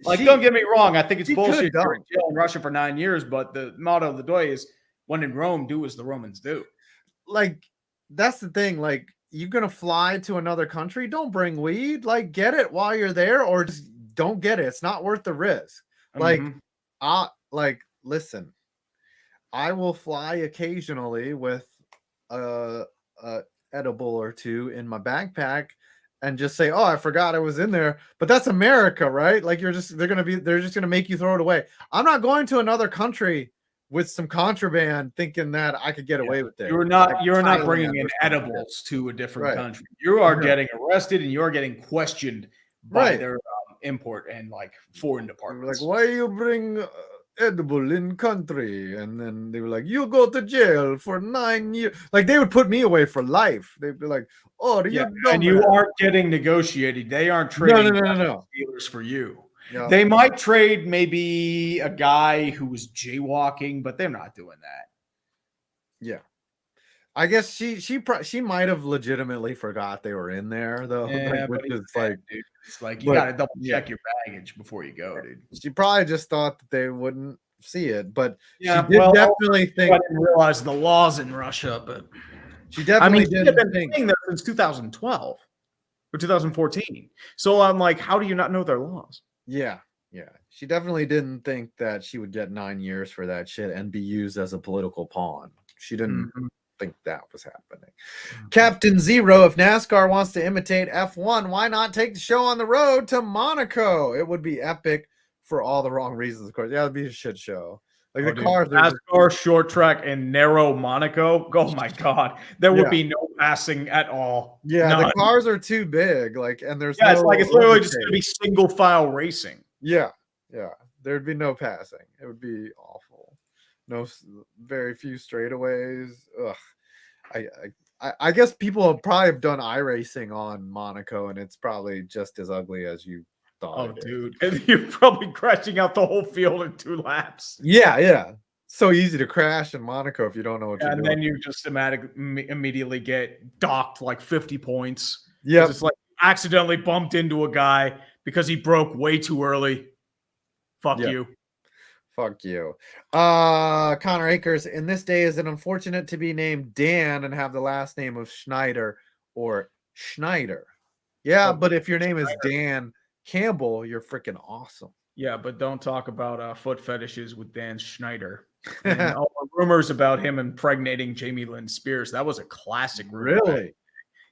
Like, don't get me wrong. I think it's bullshit. You're in jail in Russia for 9 years, but the motto of the day is, "When in Rome, do as the Romans do." Like, that's the thing. Like, you're gonna fly to another country. Don't bring weed. Like, get it while you're there, or just don't get it. It's not worth the risk. Like, listen. I will fly occasionally with a edible or two in my backpack and just say, "Oh, I forgot I was in there." But that's America, right? Like, they're just gonna make you throw it away. I'm not going to another country with some contraband thinking that I could get away with it. You're not bringing in edibles to a different country. You are getting arrested and you're getting questioned by their import and like foreign departments. Like, why you bring edible in country? And then they were like, you go to jail for 9 years. Like, they would put me away for life. They'd be like, oh, and you aren't getting negotiated. They aren't trading dealers for you. No. They might trade maybe a guy who was jaywalking, but they're not doing that. Yeah, I guess she might have legitimately forgot they were in there though. Yeah, which is like, dude, it's like you got to double check your baggage before you go, dude. She probably just thought that they wouldn't see it, but yeah, she did definitely think. I didn't realize the laws in Russia, but she definitely did. She's been playing there since 2012 or 2014. So I'm like, how do you not know their laws? Yeah. She definitely didn't think that she would get 9 years for that shit and be used as a political pawn. She didn't think that was happening. Captain Zero, if NASCAR wants to imitate F1, why not take the show on the road to Monaco? It would be epic for all the wrong reasons, of course. Yeah, it'd be a shit show. Like the cars, NASCAR, short track, and narrow Monaco. Oh my god, there would be no passing at all. Yeah, the cars are too big. Like, and there's it's literally just going to be single file racing. Yeah, there'd be no passing. It would be awful. No, very few straightaways. Ugh. I guess people have probably done iRacing on Monaco, and it's probably just as ugly as you thought. Oh, dude, and you're probably crashing out the whole field in 2 laps. Yeah. So easy to crash in Monaco if you don't know what you're doing. And then you just immediately get docked like 50 points. Yeah, it's like accidentally bumped into a guy because he broke way too early. Fuck you. Fuck you. Connor Akers, in this day, is it unfortunate to be named Dan and have the last name of Schneider or Schneider? Yeah, but if your name is Dan Campbell, you're freaking awesome. Yeah, but don't talk about foot fetishes with Dan Schneider. And all the rumors about him impregnating Jamie Lynn Spears. That was a classic rumor. Really?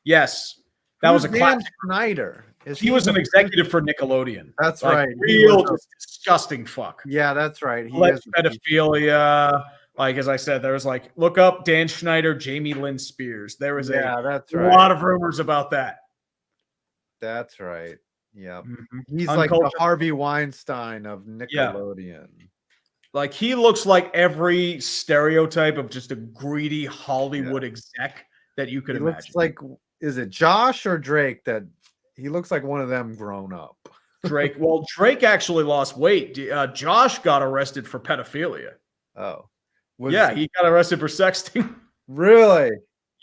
Yes. That was a classic. Schneider. He was an executive for Nickelodeon. That's right. Real disgusting fuck. Yeah, that's right. He has pedophilia. Like, as I said, there was like, look up Dan Schneider, Jamie Lynn Spears. There was a lot of rumors about that. That's right. Yeah. He's like the Harvey Weinstein of Nickelodeon. Like, he looks like every stereotype of just a greedy Hollywood exec that you could imagine. Looks like, is it Josh or Drake that he looks like one of them grown up? Drake. Well, Drake actually lost weight. Josh got arrested for pedophilia. Oh. He got arrested for sexting. Really?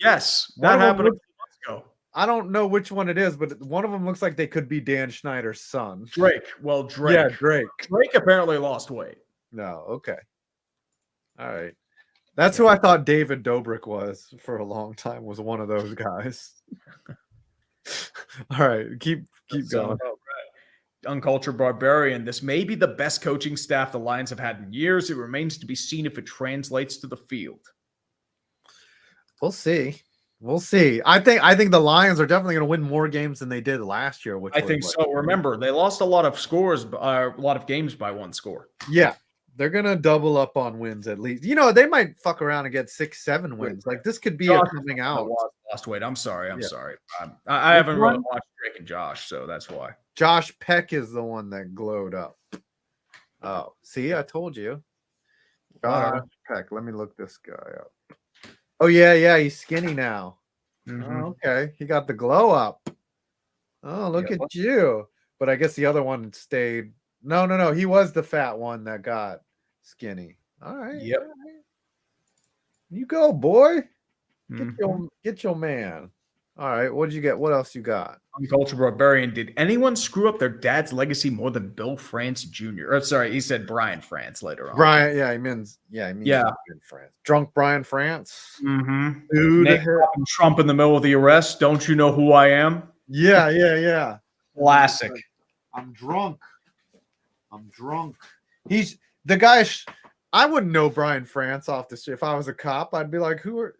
Yes. That happened a few months ago. I don't know which one it is, but one of them looks like they could be Dan Schneider's son. Drake. Well, Drake. Yeah, Drake. Drake apparently lost weight. No, okay. All right. That's who I thought David Dobrik was for a long time, was one of those guys. All right, keep going. Uncultured Barbarian. This may be the best coaching staff the Lions have had in years. It remains to be seen if it translates to the field. We'll see. I think the Lions are definitely going to win more games than they did last year. I think so. Remember, they lost a lot of games by 1 score. Yeah. They're going to double up on wins at least. You know, they might fuck around and get 6-7 wins. Like, this could be a coming out. Lost weight. I'm sorry. I haven't really watched Drake and Josh, so that's why. Josh Peck is the one that glowed up. Oh, see, I told you. Josh Peck. Let me look this guy up. Oh yeah, he's skinny now. Mm-hmm. Oh, okay, he got the glow up. Oh, look Yeah. at you. But I guess the other one stayed. No. He was the fat one that got skinny. All right. Yep. All right. You go, boy. Mm-hmm. Get your man. All right. What did you get? What else you got? Uncultured Barbarian. Did anyone screw up their dad's legacy more than Bill France Jr.? Or sorry, he said Brian France later on. Brian, he means Yeah. in France. Drunk Brian France. Mm-hmm. Who the hell? Trump in the middle of the arrest. Don't you know who I am? Yeah. Classic. I'm drunk. He's the guy. I wouldn't know Brian France off the street. If I was a cop, I'd be like, "Who are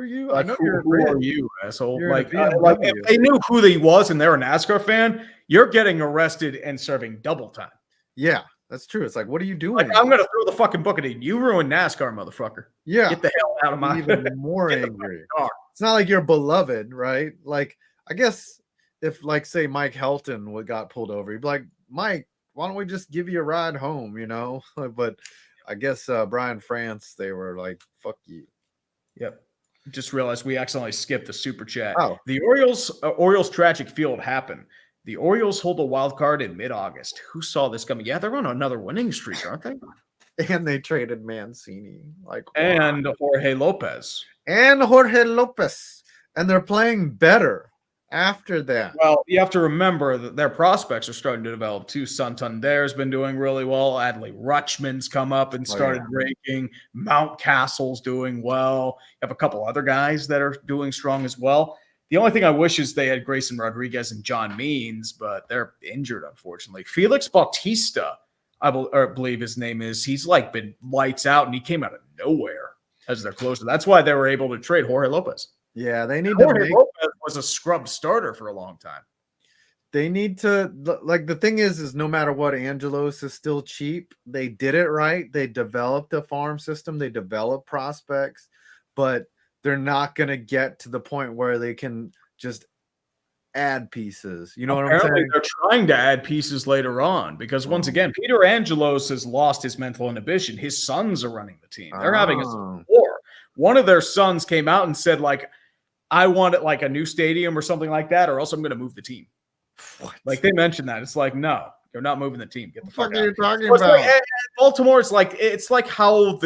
you? Like, I know who you're are you, asshole?" You're in Like, a like BMW. if they knew who he was and they're a NASCAR fan, you're getting arrested and serving double time. Yeah, that's true. It's like, what are you doing? Like, I'm gonna throw the fucking book at you. You ruined NASCAR, motherfucker. Yeah, Get the hell out of my even more angry. car. It's not like you're beloved, right? Like, I guess if, like, say Mike Helton got pulled over, he'd be like, Mike, why don't we just give you a ride home? You know, but I guess Brian France, they were like, fuck you. Yep. Just realized we accidentally skipped the super chat. Oh. The Orioles tragic field happened. The Orioles hold a wild card in mid-August. Who saw this coming? Yeah, they're on another winning streak, aren't they? And they traded Mancini, like, and Jorge Lopez. And they're playing better after that. Well, you have to remember that their prospects are starting to develop too. Santander's been doing really well. Adley Rutschman's come up and started raking. Mountcastle's doing well. You have a couple other guys that are doing strong as well. The only thing I wish is they had Grayson Rodriguez and John Means, but they're injured, unfortunately. Felix Bautista, I believe his name is, he's like been lights out, and he came out of nowhere as their closer. That's why they were able to trade Jorge Lopez. Yeah, they need Jorge Lopez was a scrub starter for a long time. They need to, like, the thing is no matter what, Angelos is still cheap. They did it right. They developed a farm system. They developed prospects, but they're not going to get to the point where they can just add pieces. You know what I'm saying? They're trying to add pieces later on because, once again, Peter Angelos has lost his mental inhibition. His sons are running the team. They're having a war. One of their sons came out and said, like, I want it like a new stadium or something like that, or else I'm going to move the team. What? Like, they mentioned that. It's like, no, you're not moving the team. Get the fuck out. What are you talking about? about? Baltimore, it's like how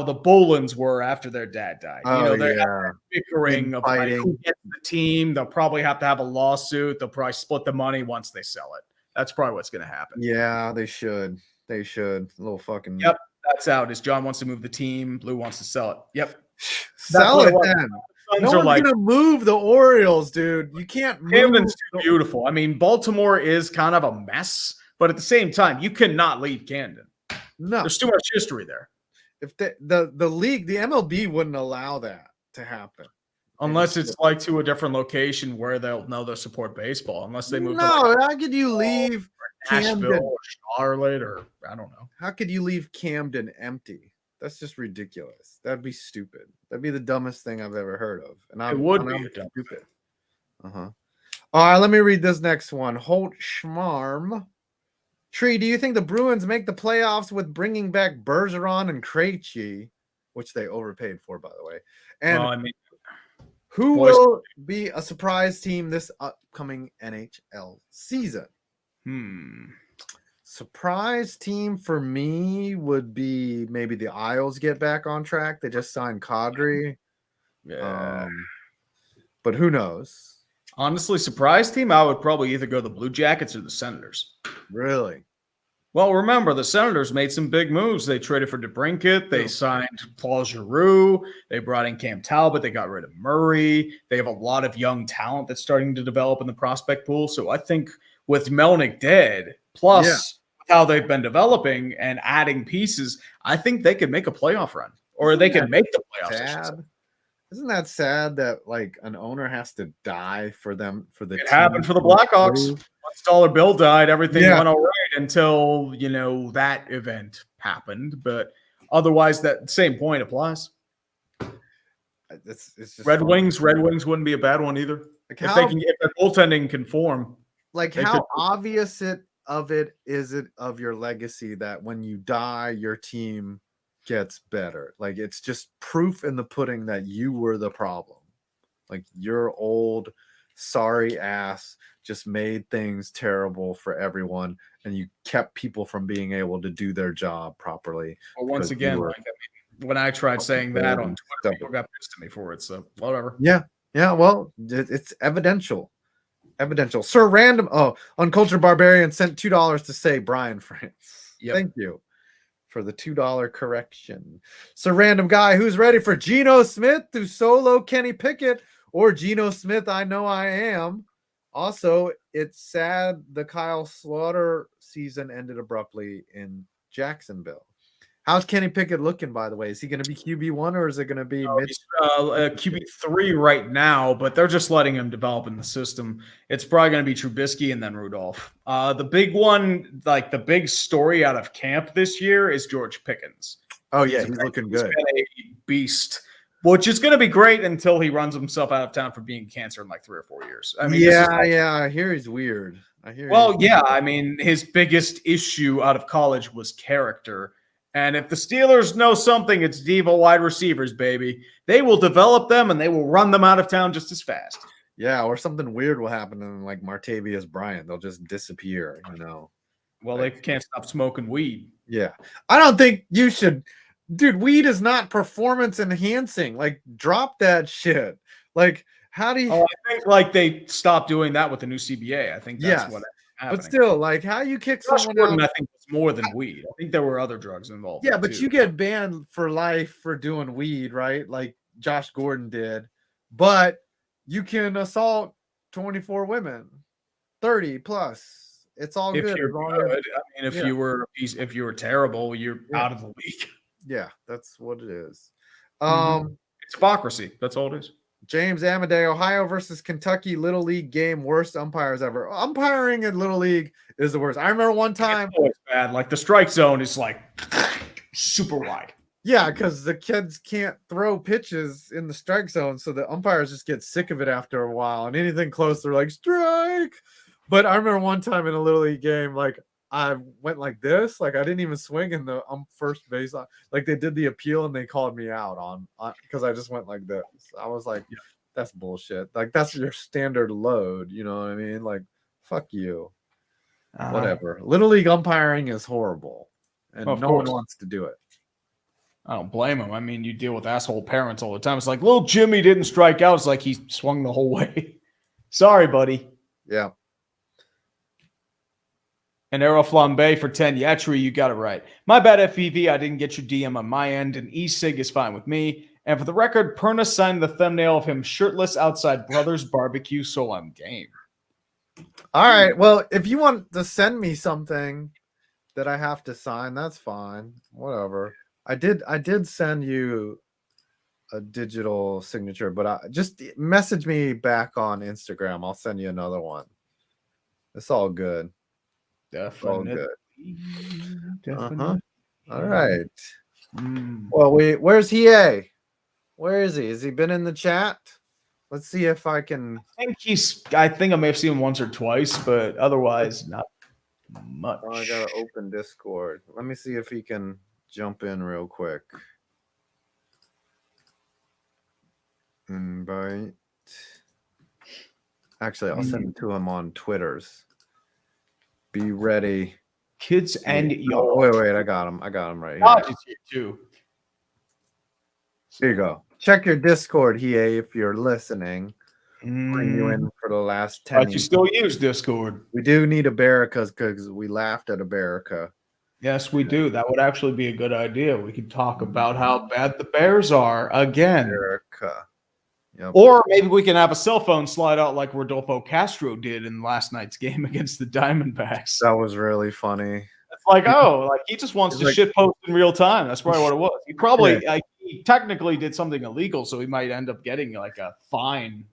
the Bolins were after their dad died. They're bickering of like, who gets the team. They'll probably have to have a lawsuit. They'll probably split the money once they sell it. That's probably what's going to happen. Yeah, they should. They should. A little fucking. Yep, that's out. Is John wants to move the team. Blue wants to sell it. Yep. Sell it then. No one's going to move the Orioles, dude. You can't move. Camden's too beautiful. I mean, Baltimore is kind of a mess, but at the same time, you cannot leave Camden. No. There's too much history there. If the league, the MLB wouldn't allow that to happen. Unless it's like to a different location where they'll know they'll support baseball. Unless they move to like, how could you leave Nashville or Charlotte or I don't know. How could you leave Camden empty? That's just ridiculous. That'd be stupid. That'd be the dumbest thing I've ever heard of. And it would be stupid. All right, let me read this next one. Holt Schmarm. Tree, do you think the Bruins make the playoffs with bringing back Bergeron and Krejci, which they overpaid for, by the way? And who will be a surprise team this upcoming NHL season? Surprise team for me would be maybe the Isles get back on track. They just signed Kadri. Yeah. But who knows? Honestly, surprise team, I would probably either go the Blue Jackets or the Senators. Really? Well, remember, the Senators made some big moves. They traded for DeBrincat. They signed Paul Giroux. They brought in Cam Talbot. They got rid of Murray. They have a lot of young talent that's starting to develop in the prospect pool. So I think with Melnick dead, plus how they've been developing and adding pieces, I think they could make a playoff run. Or they could make the playoffs. Isn't that sad that like an owner has to die for them for the it happened for the Blackhawks. Once Dollar Bill died, everything went all right until that event happened. But otherwise, that same point applies. It's just Red Wings wouldn't be a bad one either. Like if their goaltending can form. Like how obvious is it of your legacy that when you die, your team gets better. Like, it's just proof in the pudding that you were the problem. Like, your old sorry ass just made things terrible for everyone, and you kept people from being able to do their job properly. Well, once again, like, I mean, when I tried saying that on Twitter, people got pissed at me for it. So whatever. Yeah. Well, it's evidential. Sir Random. Oh, Uncultured Barbarian sent $2 to say Brian France. Yep. Thank you for the $2 correction. Sir Random Guy, who's ready for Geno Smith to solo Kenny Pickett or Geno Smith? I know I am. Also, it's sad the Kyle Slaughter season ended abruptly in Jacksonville. How's Kenny Pickett looking, by the way? Is he going to be QB1 or is it going to be QB3 right now, but they're just letting him develop in the system. It's probably going to be Trubisky and then Rudolph. The big one, like the big story out of camp this year is George Pickens. Oh, yeah, he's looking good. He's been a beast, which is going to be great until he runs himself out of town for being cancer in like 3 or 4 years. I mean, I hear he's weird. I mean, his biggest issue out of college was character. And if the Steelers know something, it's diva wide receivers, baby. They will develop them and they will run them out of town just as fast. Yeah, or something weird will happen to them, like Martavius Bryant. They'll just disappear, Well, they can't stop smoking weed. Yeah. I don't think you should. Dude, weed is not performance enhancing. Like, drop that shit. Like, how do you... I think, like, they stopped doing that with the new CBA. I think that's what happening. But still, like, how you kick someone out? I think it's more than weed. I think there were other drugs involved. Yeah, but you get banned for life for doing weed, right? Like Josh Gordon did. But you can assault 24 women, 30 plus. It's all good. You're good. I mean, if you were terrible, you're out of the league. Yeah, that's what it is. It's hypocrisy. That's all it is. James Amadei, Ohio versus Kentucky Little League game, worst umpires ever. Umpiring in Little League is the worst. I remember one time. It's always bad. Like, the strike zone is like super wide. Yeah, because the kids can't throw pitches in the strike zone, so the umpires just get sick of it after a while. And anything close, they're like, strike. But I remember one time in a Little League game, like, I went like this, like I didn't even swing in the first base. Like, they did the appeal and they called me out on because I just went like this. I was like, that's bullshit. Like, that's your standard load. You know what I mean? Like, fuck you. Whatever. Little League umpiring is horrible, and no one wants to do it. I don't blame him. I mean, you deal with asshole parents all the time. It's like, little Jimmy didn't strike out. It's like he swung the whole way. Sorry, buddy. Yeah. And Arrow Flambe for 10. Yatri, you got it right. My bad, FEV. I didn't get your DM on my end, and e-cig is fine with me. And for the record, Perna signed the thumbnail of him shirtless outside Brothers Barbecue, so I'm game. All right. Well, if you want to send me something that I have to sign, that's fine. Whatever. I did send you a digital signature, but just message me back on Instagram. I'll send you another one. It's all good. Definitely. All right. Well, where's he? Where is he? Has he been in the chat? Let's see if I can. I think I may have seen him once or twice, but otherwise not much. Oh, I gotta open Discord. Let me see if he can jump in real quick. Invite. Actually, I'll send it to him on Twitter's. Be ready, kids and y'all. Wait, I got him right here. Too. Here you go. Check your Discord, Hiei, if you're listening. Bring you in for the last 10. But you still use Discord. We do need a Barrica because we laughed at a Barrica. Yes, we do. That would actually be a good idea. We could talk about how bad the Bears are again. Barrica. Yep. Or maybe we can have a cell phone slide out like Rodolfo Castro did in last night's game against the Diamondbacks. That was really funny. It's like, he just wants to shit post in real time. That's probably what it was. He probably he technically did something illegal, so he might end up getting like a fine.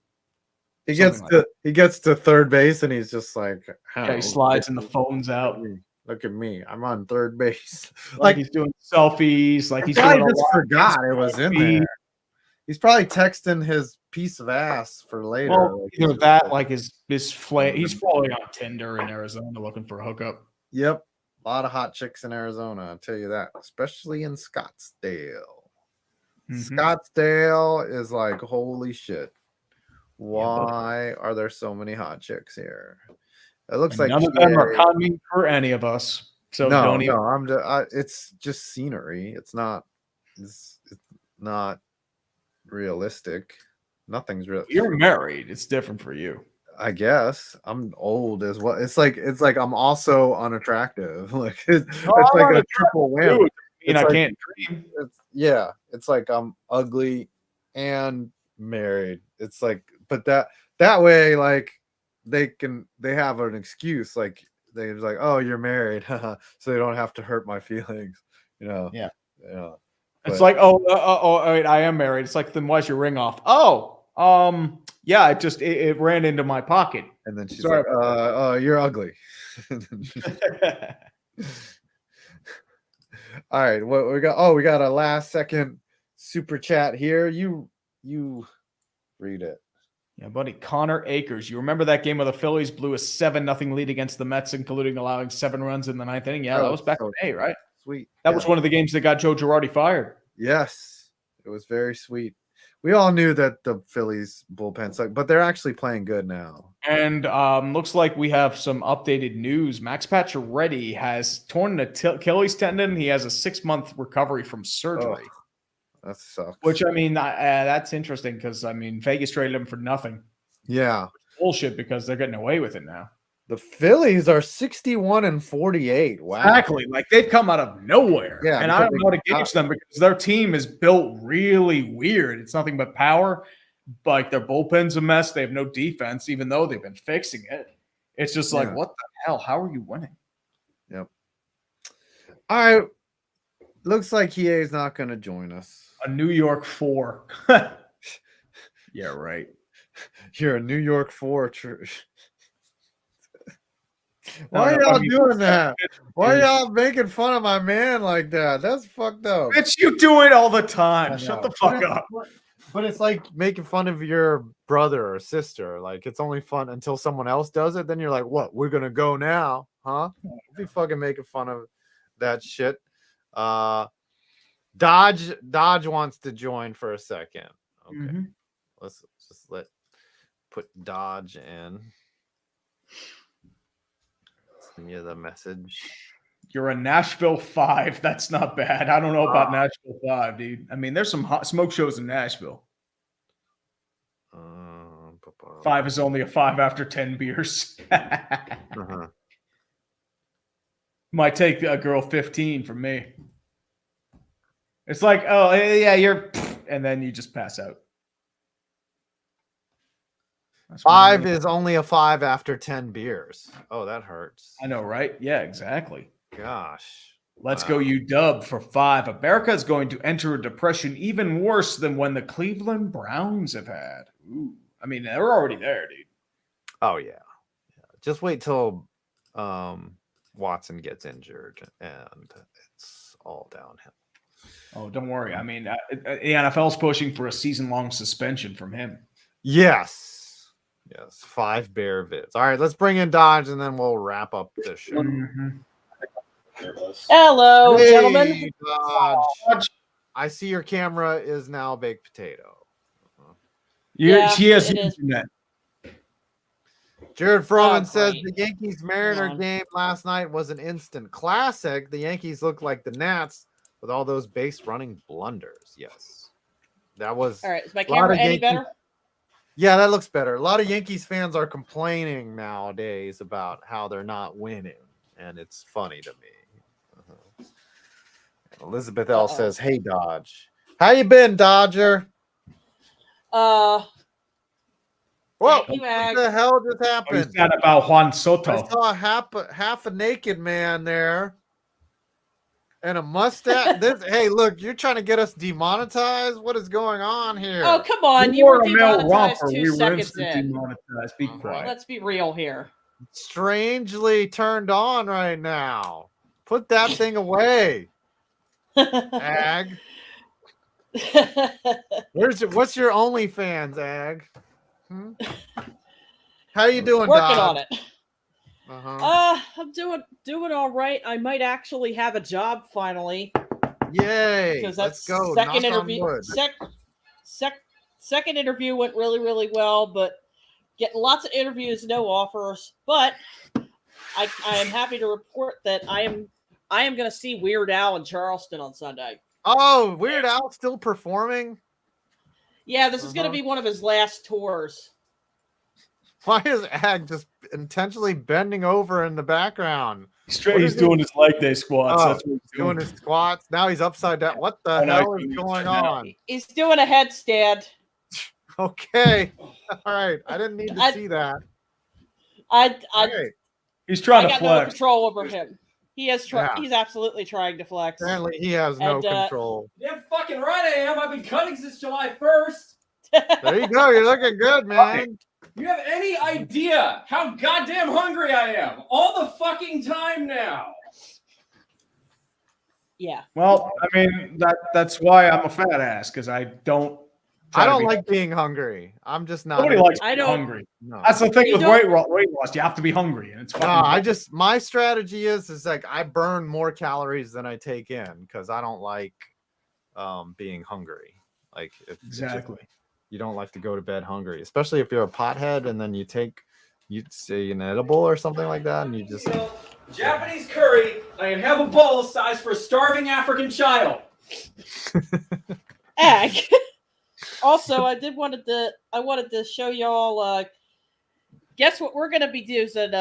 He gets to third base and he's just like, he slides and the phone's out. Look at me. I'm on third base. Like he's doing selfies. Like he's I just forgot it was in there. He's probably texting his piece of ass for later. Well, either that, like his he's probably on Tinder in Arizona looking for a hookup. Yep. A lot of hot chicks in Arizona, I'll tell you that, especially in Scottsdale. Scottsdale is like, holy shit. Why are there so many hot chicks here? It looks like none of them are coming for any of us. So don't even. It's just scenery. It's not realistic. Nothing's real. You're married. It's different for you. I guess I'm old as well. It's like I'm also unattractive. Like it's like a triple whammy. I can't dream. It's like I'm ugly and married. It's like, but that way, like they have an excuse. Like they're like, oh, you're married, so they don't have to hurt my feelings. Yeah. Yeah. It's like, wait, I am married. It's like, then why's your ring off? Oh, yeah, it ran into my pocket. And then she's like, you're ugly. All right, what we got? Oh, we got a last second super chat here. You read it. Yeah, buddy. Connor Akers. You remember that game where the Phillies blew a 7-0 lead against the Mets, including allowing 7 runs in the 9th inning? Yeah, that was back in May, right? Sweet. That was one of the games that got Joe Girardi fired. Yes, it was very sweet. We all knew that the Phillies bullpen sucked, but they're actually playing good now. And looks like we have some updated news. Max Pacioretty has torn an Achilles tendon. He has a 6-month recovery from surgery. That sucks. Which, I mean, that's interesting because, I mean, Vegas traded him for nothing. Yeah. Bullshit because they're getting away with it now. The Phillies are 61-48. Wow. Exactly. Like, they've come out of nowhere. Yeah. And I don't know how to gauge them because their team is built really weird. It's nothing but power. Like, their bullpen's a mess. They have no defense, even though they've been fixing it. It's just like, what the hell? How are you winning? Yep. All right. Looks like EA is not going to join us. A New York 4. Yeah, right. You're a New York 4. Why are y'all doing that? Why are y'all making fun of my man like that? That's fucked up. Bitch, you do it all the time. Shut the fuck up. But it's like making fun of your brother or sister. Like, it's only fun until someone else does it. Then you're like, what? We're going to go now? Huh? Be fucking making fun of that shit. Dodge wants to join for a second. Okay. Let's just put Dodge in. Send you the message. You're a Nashville 5. That's not bad. I don't know about Nashville 5, dude. I mean, there's some hot smoke shows in Nashville. 5 is only a 5 after 10 beers. Might take a girl 15 from me. It's like, oh, yeah, you're, and then you just pass out. 5 is only a 5 after 10 beers. Oh, that hurts. I know, right? Yeah, exactly. Gosh. Let's go UW for 5. America is going to enter a depression even worse than when the Cleveland Browns have had. Ooh. I mean, they're already there, dude. Oh, yeah. Just wait till Watson gets injured and it's all downhill. Oh, don't worry. I mean, the NFL's pushing for a season-long suspension from him. Yes. 5 bear vids. All right, let's bring in Dodge and then we'll wrap up this show. Hello, gentlemen. Dodge. I see your camera is now baked potato. She has internet. Jared Froman says the Yankees-Mariner game last night was an instant classic. The Yankees look like the Nats with all those base running blunders. Yes. That was all right. Is my camera any better? Yeah, that looks better. A lot of Yankees fans are complaining nowadays about how they're not winning, and it's funny to me. Elizabeth L says, "Hey, Dodge, how you been, Dodger?" Whoa! What the hell just happened? What's that about Juan Soto? I saw half a naked man there, and a mustache. Hey, look, you're trying to get us demonetized? What is going on here? Oh, come on. You were demonetized 2 seconds in. Be quiet. Let's be real here. Strangely turned on right now. Put that thing away. Ag. What's your OnlyFans, Ag? How you doing, Working on it. I'm doing all right. I might actually have a job finally. Yay! Because Let's that's go. second Knock on interview. wood. Second interview went really, really well, but getting lots of interviews, no offers. But I am happy to report that I am going to see Weird Al in Charleston on Sunday. Oh, Weird Al still performing? Yeah, this is going to be one of his last tours. Why is Ag just intentionally bending over in the background? He's doing his leg day squats. Oh, That's what he's doing his squats. Now he's upside down. What the hell is going on? He's doing a headstand. Okay. All right. I didn't need to see that. He's trying to got flex. No control over him. He is. He's absolutely trying to flex. Apparently, he has no control. Yeah, fucking right I am. I've been cutting since July 1st. There you go. You're looking good, man. You have any idea how goddamn hungry I am? All the fucking time now. Yeah. Well, I mean that's why I'm a fat ass, because I don't like being hungry. I'm just not. Nobody likes being hungry. No. That's the thing with weight loss. You have to be hungry, and it's fucking my strategy is like I burn more calories than I take in because I don't like being hungry. Like exactly. You don't like to go to bed hungry, especially if you're a pothead and then you'd say an edible or something like that, and you just Japanese curry. I can have a bowl size for a starving African child. Egg. Also, I wanted to show y'all. Guess what we're gonna be using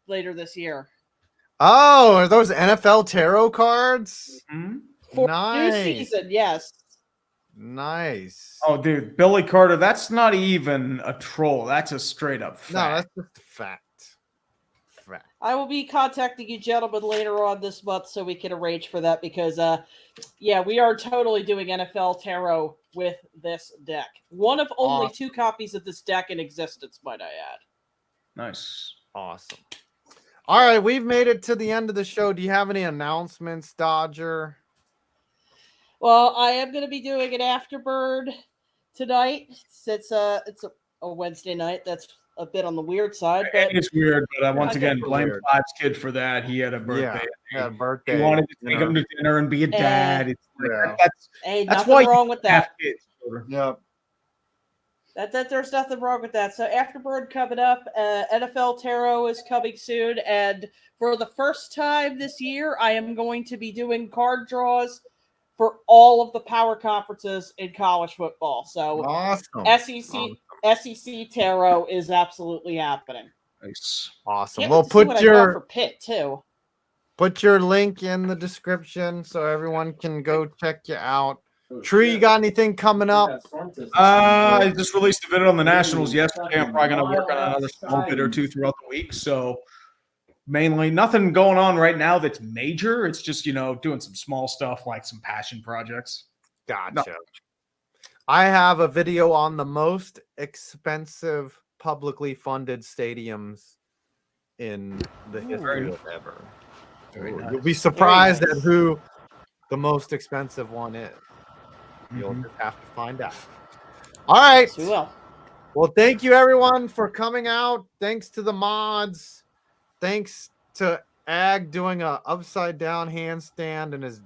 later this year? Oh, are those NFL tarot cards? Mm-hmm. For nice. new season, yes. Nice. Oh, dude, Billy Carter, that's not even a troll. That's a straight up fact. No, that's just fact. I will be contacting you gentlemen later on this month so we can arrange for that because, yeah, we are totally doing NFL Tarot with this deck. One of only 2 copies of this deck in existence, might I add. Nice. Awesome. All right, we've made it to the end of the show. Do you have any announcements, Dodger? Well, I am going to be doing an Afterbird tonight. It's a Wednesday night. That's a bit on the weird side. But it's weird, but once again, blame Clive's kid for that. He had a birthday. Yeah, he had a birthday. He wanted to take him to dinner and be a dad. It's like, that's nothing why wrong with that. Yep. There's nothing wrong with that. So Afterbird coming up. NFL Tarot is coming soon. And for the first time this year, I am going to be doing card draws for all of the power conferences in college football. So awesome. SEC Tarot is absolutely happening. Nice. Awesome. Well, put your Pitt too. Put your link in the description so everyone can go check you out. Tree, you got anything coming up? I just released a video on the Nationals yesterday. I'm probably going to work on another small bit or 2 throughout the week. So mainly nothing going on right now that's major. It's just, doing some small stuff like some passion projects. Gotcha. No. I have a video on the most expensive publicly funded stadiums in the history of ever. Nice. You'll be surprised at who the most expensive one is. You'll just have to find out. All right. Yes, we will. Well, thank you everyone for coming out. Thanks to the mods. Thanks to Ag doing a upside down handstand in his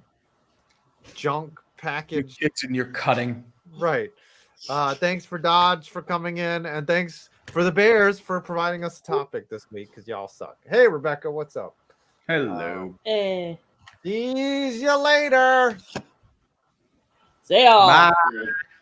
junk package. It's in your cutting. Right. Thanks for Dodge for coming in, and thanks for the Bears for providing us a topic this week because y'all suck. Hey, Rebecca, what's up? Hello. See you later. ya. Bye.